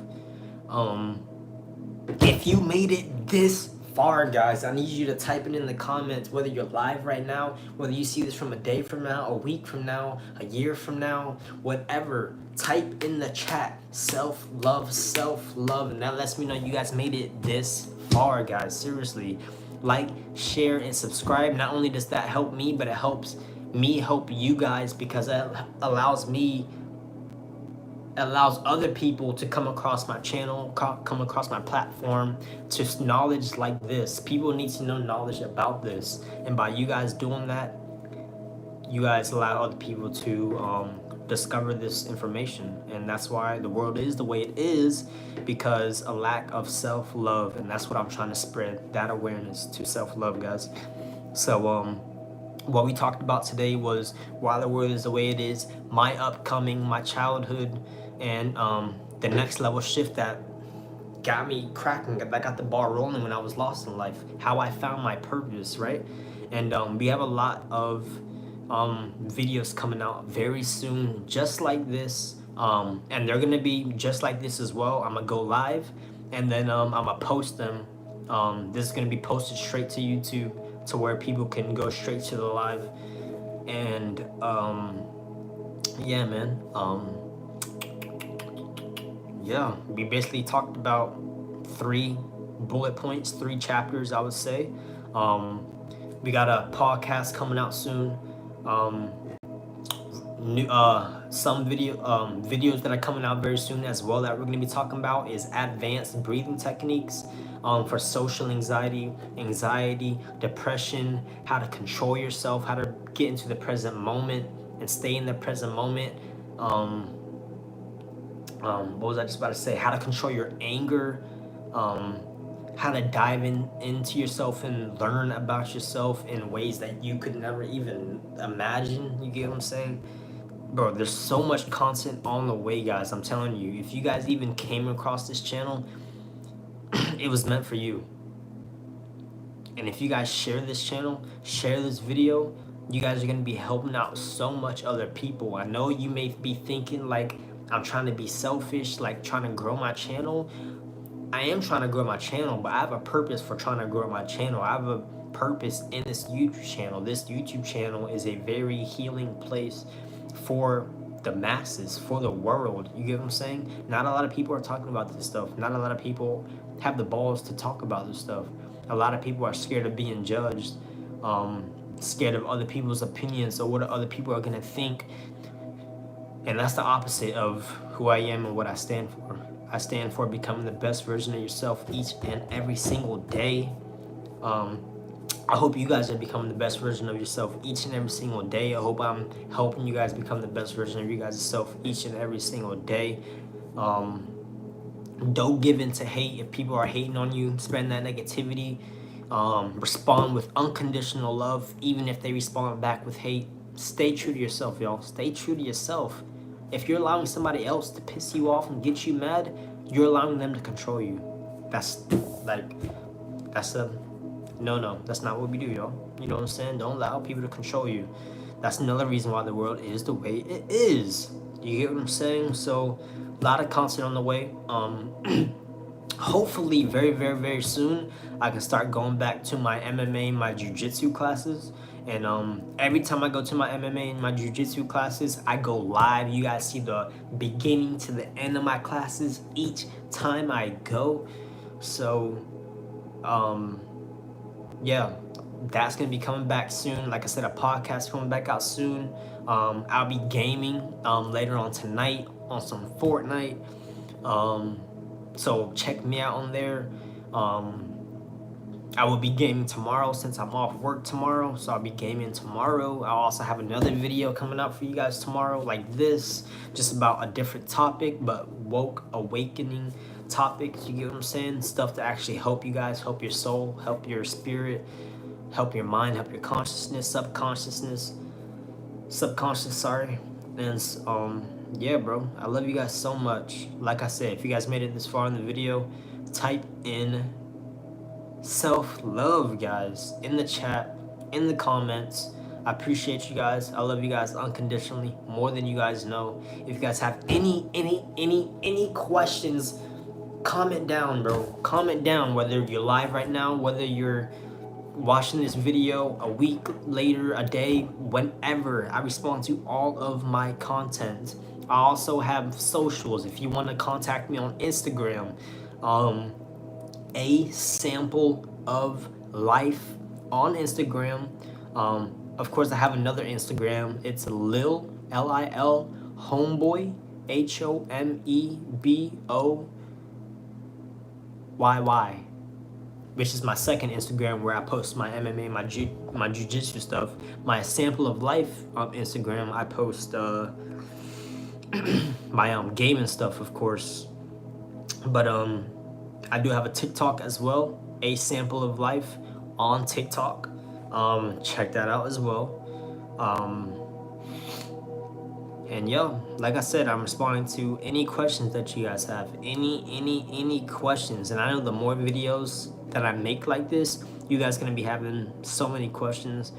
If you made it this far, guys, I need you to type it in the comments, whether you're live right now, whether you see this from a day from now, a week from now, a year from now, whatever. Type in the chat, self-love, and that lets me know you guys made it this far, guys. Seriously. Like, share, and subscribe. Not only does that help me, but it helps me help you guys, because that allows me allows other people to come across my channel, come across my platform, to knowledge like this. People need to know knowledge about this, and by you guys doing that, you guys allow other people to discover this information. And that's why the world is the way it is, because a lack of self-love. And that's what I'm trying to spread, that awareness to self-love, guys. So what we talked about today was why the world is the way it is, my upcoming, my childhood, and the next level shift that got me cracking, that got the ball rolling when I was lost in life, how I found my purpose, right? And we have a lot of videos coming out very soon just like this, and they're gonna be just like this as well. I'm gonna go live, and then I'm gonna post them. This is gonna be posted straight to YouTube, to where people can go straight to the live. And yeah, man, yeah, we basically talked about 3 bullet points, 3 chapters, I would say. We got a podcast coming out soon. Some videos that are coming out very soon as well that we're going to be talking about is advanced breathing techniques for social anxiety, depression, how to control yourself, how to get into the present moment and stay in the present moment. What was I just about to say? How to control your anger, how to dive into yourself and learn about yourself in ways that you could never even imagine. You get what I'm saying? Bro, there's so much content on the way, guys. I'm telling you, if you guys even came across this channel, it was meant for you. And if you guys share this channel, share this video, you guys are going to be helping out so much other people. I know you may be thinking like I'm trying to be selfish, like trying to grow my channel. I am trying to grow my channel, but I have a purpose for trying to grow my channel. I have a purpose in this YouTube channel. This YouTube channel is a very healing place for the masses, for the world. You get what I'm saying? Not a lot of people are talking about this stuff. Not a lot of people have the balls to talk about this stuff. A lot of people are scared of being judged, scared of other people's opinions or what other people are going to think. And that's the opposite of who I am and what I stand for. I stand for becoming the best version of yourself each and every single day. I hope you guys are becoming the best version of yourself each and every single day. I hope I'm helping you guys become the best version of you guys self each and every single day. Don't give in to hate. If people are hating on you, spreading that negativity, respond with unconditional love, even if they respond back with hate. Stay true to yourself, y'all. Stay true to yourself. If you're allowing somebody else to piss you off and get you mad, you're allowing them to control you. That's a no. That's not what we do, y'all. You know what I'm saying? Don't allow people to control you. That's another reason why the world is the way it is. You get what I'm saying? So, a lot of content on the way. Hopefully, very, very, very soon, I can start going back to my MMA, my jiu-jitsu classes. And every time I go to my MMA and my jiu-jitsu classes, I go live. You guys see the beginning to the end of my classes each time I go. So, yeah, that's going to be coming back soon. Like I said, a podcast coming back out soon. I'll be gaming later on tonight on some Fortnite. So check me out on there. I will be gaming tomorrow since I'm off work tomorrow. So I'll be gaming tomorrow. I'll also have another video coming out for you guys tomorrow like this. Just about a different topic, but woke awakening topics. You get what I'm saying? Stuff to actually help you guys, help your soul, help your spirit, help your mind, help your consciousness, subconscious, sorry. And yeah, bro, I love you guys so much. Like I said, if you guys made it this far in the video, type in self-love, guys, in the chat, in the comments. I appreciate you guys. I love you guys unconditionally, more than you guys know. If you guys have any questions, comment down, bro. Comment down, whether you're live right now, whether you're watching this video a week later, a day, whenever. I respond to all of my content. I also have socials. If you want to contact me on Instagram, A Sample of Life on Instagram. Of course, I have another Instagram. It's Lil, Lil Homeboy HOMEBOYY, which is my second Instagram where I post my MMA, my jiu-jitsu stuff. My Sample of Life Instagram, I post my gaming stuff, of course. But I do have a TikTok as well, A Sample of Life on TikTok. Check that out as well. And yo, like I said, I'm responding to any questions that you guys have. Any questions. And I know the more videos that I make like this, you guys gonna be having so many questions.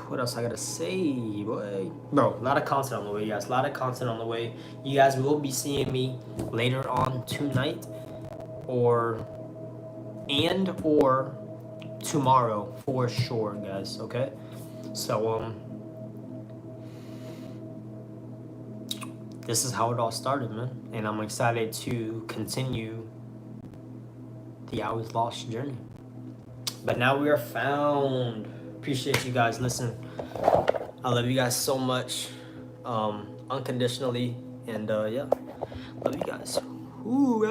What else I gotta say, boy? Bro, a lot of content on the way, guys. A lot of content on the way. You guys will be seeing me later on tonight, or tomorrow for sure, guys. Okay. So this is how it all started, man, and I'm excited to continue the I Was Lost journey. But now we are found. Appreciate you guys listening. I love you guys so much, unconditionally, and yeah, love you guys. Ooh,